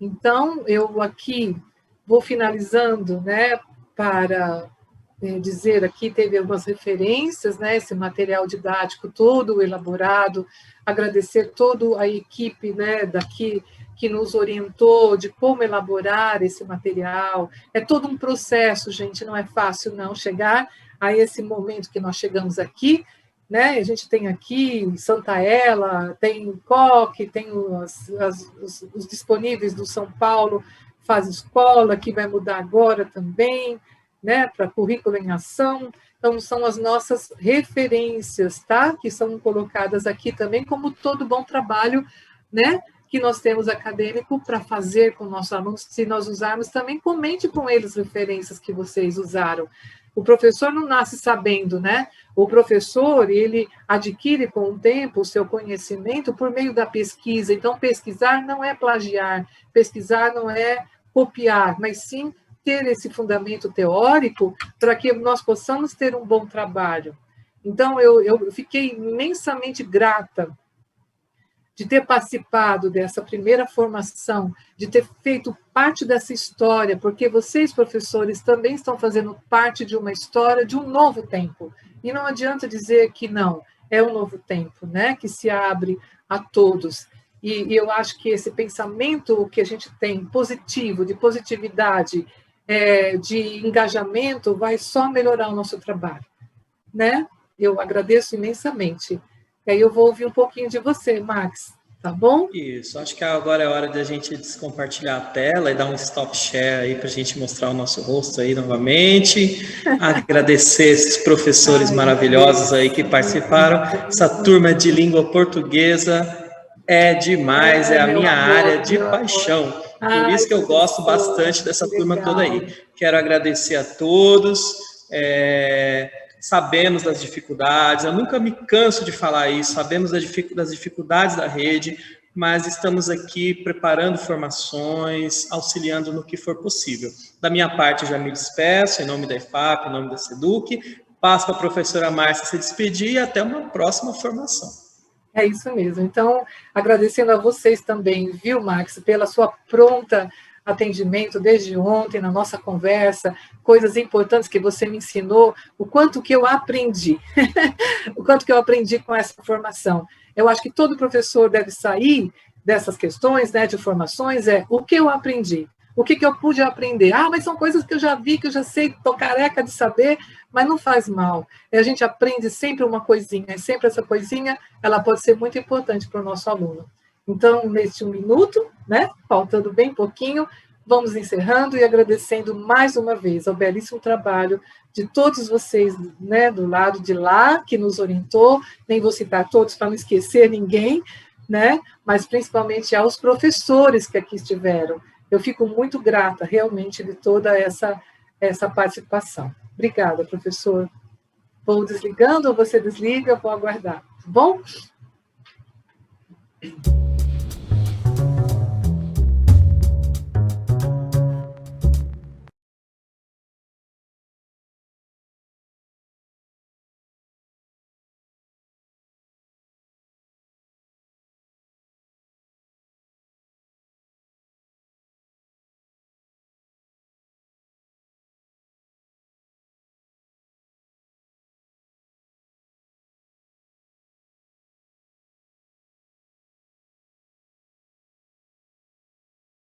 Então, eu aqui vou finalizando, né, para dizer aqui, teve algumas referências, né, esse material didático todo elaborado, agradecer toda a equipe, né, daqui, que nos orientou de como elaborar esse material. É todo um processo, gente, não é fácil não chegar a esse momento que nós chegamos aqui, né? A gente tem aqui Santa Ela, tem Coque, tem os disponíveis do São Paulo Faz Escola, que vai mudar agora também, né? Para currículo em ação. Então, são as nossas referências, tá? Que são colocadas aqui também, como todo bom trabalho, né? que nós temos acadêmico para fazer com nossos alunos. Se nós usarmos, também comente com eles referências que vocês usaram. O professor não nasce sabendo, né? O professor, ele adquire com o tempo o seu conhecimento por meio da pesquisa. Então, pesquisar não é plagiar, pesquisar não é copiar, mas sim ter esse fundamento teórico para que nós possamos ter um bom trabalho. Então, eu fiquei imensamente grata de ter participado dessa primeira formação, de ter feito parte dessa história, porque vocês, professores, também estão fazendo parte de uma história de um novo tempo. E não adianta dizer que não, é um novo tempo, né, que se abre a todos. E eu acho que esse pensamento que a gente tem positivo, de positividade, de engajamento, vai só melhorar o nosso trabalho, né? Eu agradeço imensamente. E aí eu vou ouvir um pouquinho de você, Max, tá bom? Isso, acho que agora é hora de a gente descompartilhar a tela e dar um stop share aí para a gente mostrar o nosso rosto aí novamente. Agradecer esses professores maravilhosos aí que participaram. Essa turma de língua portuguesa é demais, é a minha área de paixão. Por isso que eu gosto bastante dessa turma toda aí. Quero agradecer a todos. Sabemos das dificuldades, eu nunca me canso de falar isso, sabemos das dificuldades da rede, mas estamos aqui preparando formações, auxiliando no que for possível. Da minha parte, já me despeço, em nome da EFAP, em nome da SEDUC, passo para a professora Márcia se despedir e até uma próxima formação. É isso mesmo. Então, agradecendo a vocês também, viu, Max, pela sua pronta atendimento desde ontem, na nossa conversa, coisas importantes que você me ensinou, o quanto que eu aprendi, o quanto que eu aprendi com essa formação. Eu acho que todo professor deve sair dessas questões, né, de formações, o que eu aprendi, o que eu pude aprender. Mas são coisas que eu já vi, que eu já sei, estou careca de saber, mas não faz mal. A gente aprende sempre uma coisinha, e sempre essa coisinha, ela pode ser muito importante para o nosso aluno. Então, neste 1 minuto, né, faltando bem pouquinho, vamos encerrando e agradecendo mais uma vez ao belíssimo trabalho de todos vocês, né, do lado de lá, que nos orientou, nem vou citar todos para não esquecer ninguém, né, mas principalmente aos professores que aqui estiveram. Eu fico muito grata, realmente, de toda essa participação. Obrigada, professor. Vou desligando, ou você desliga, vou aguardar, tá bom?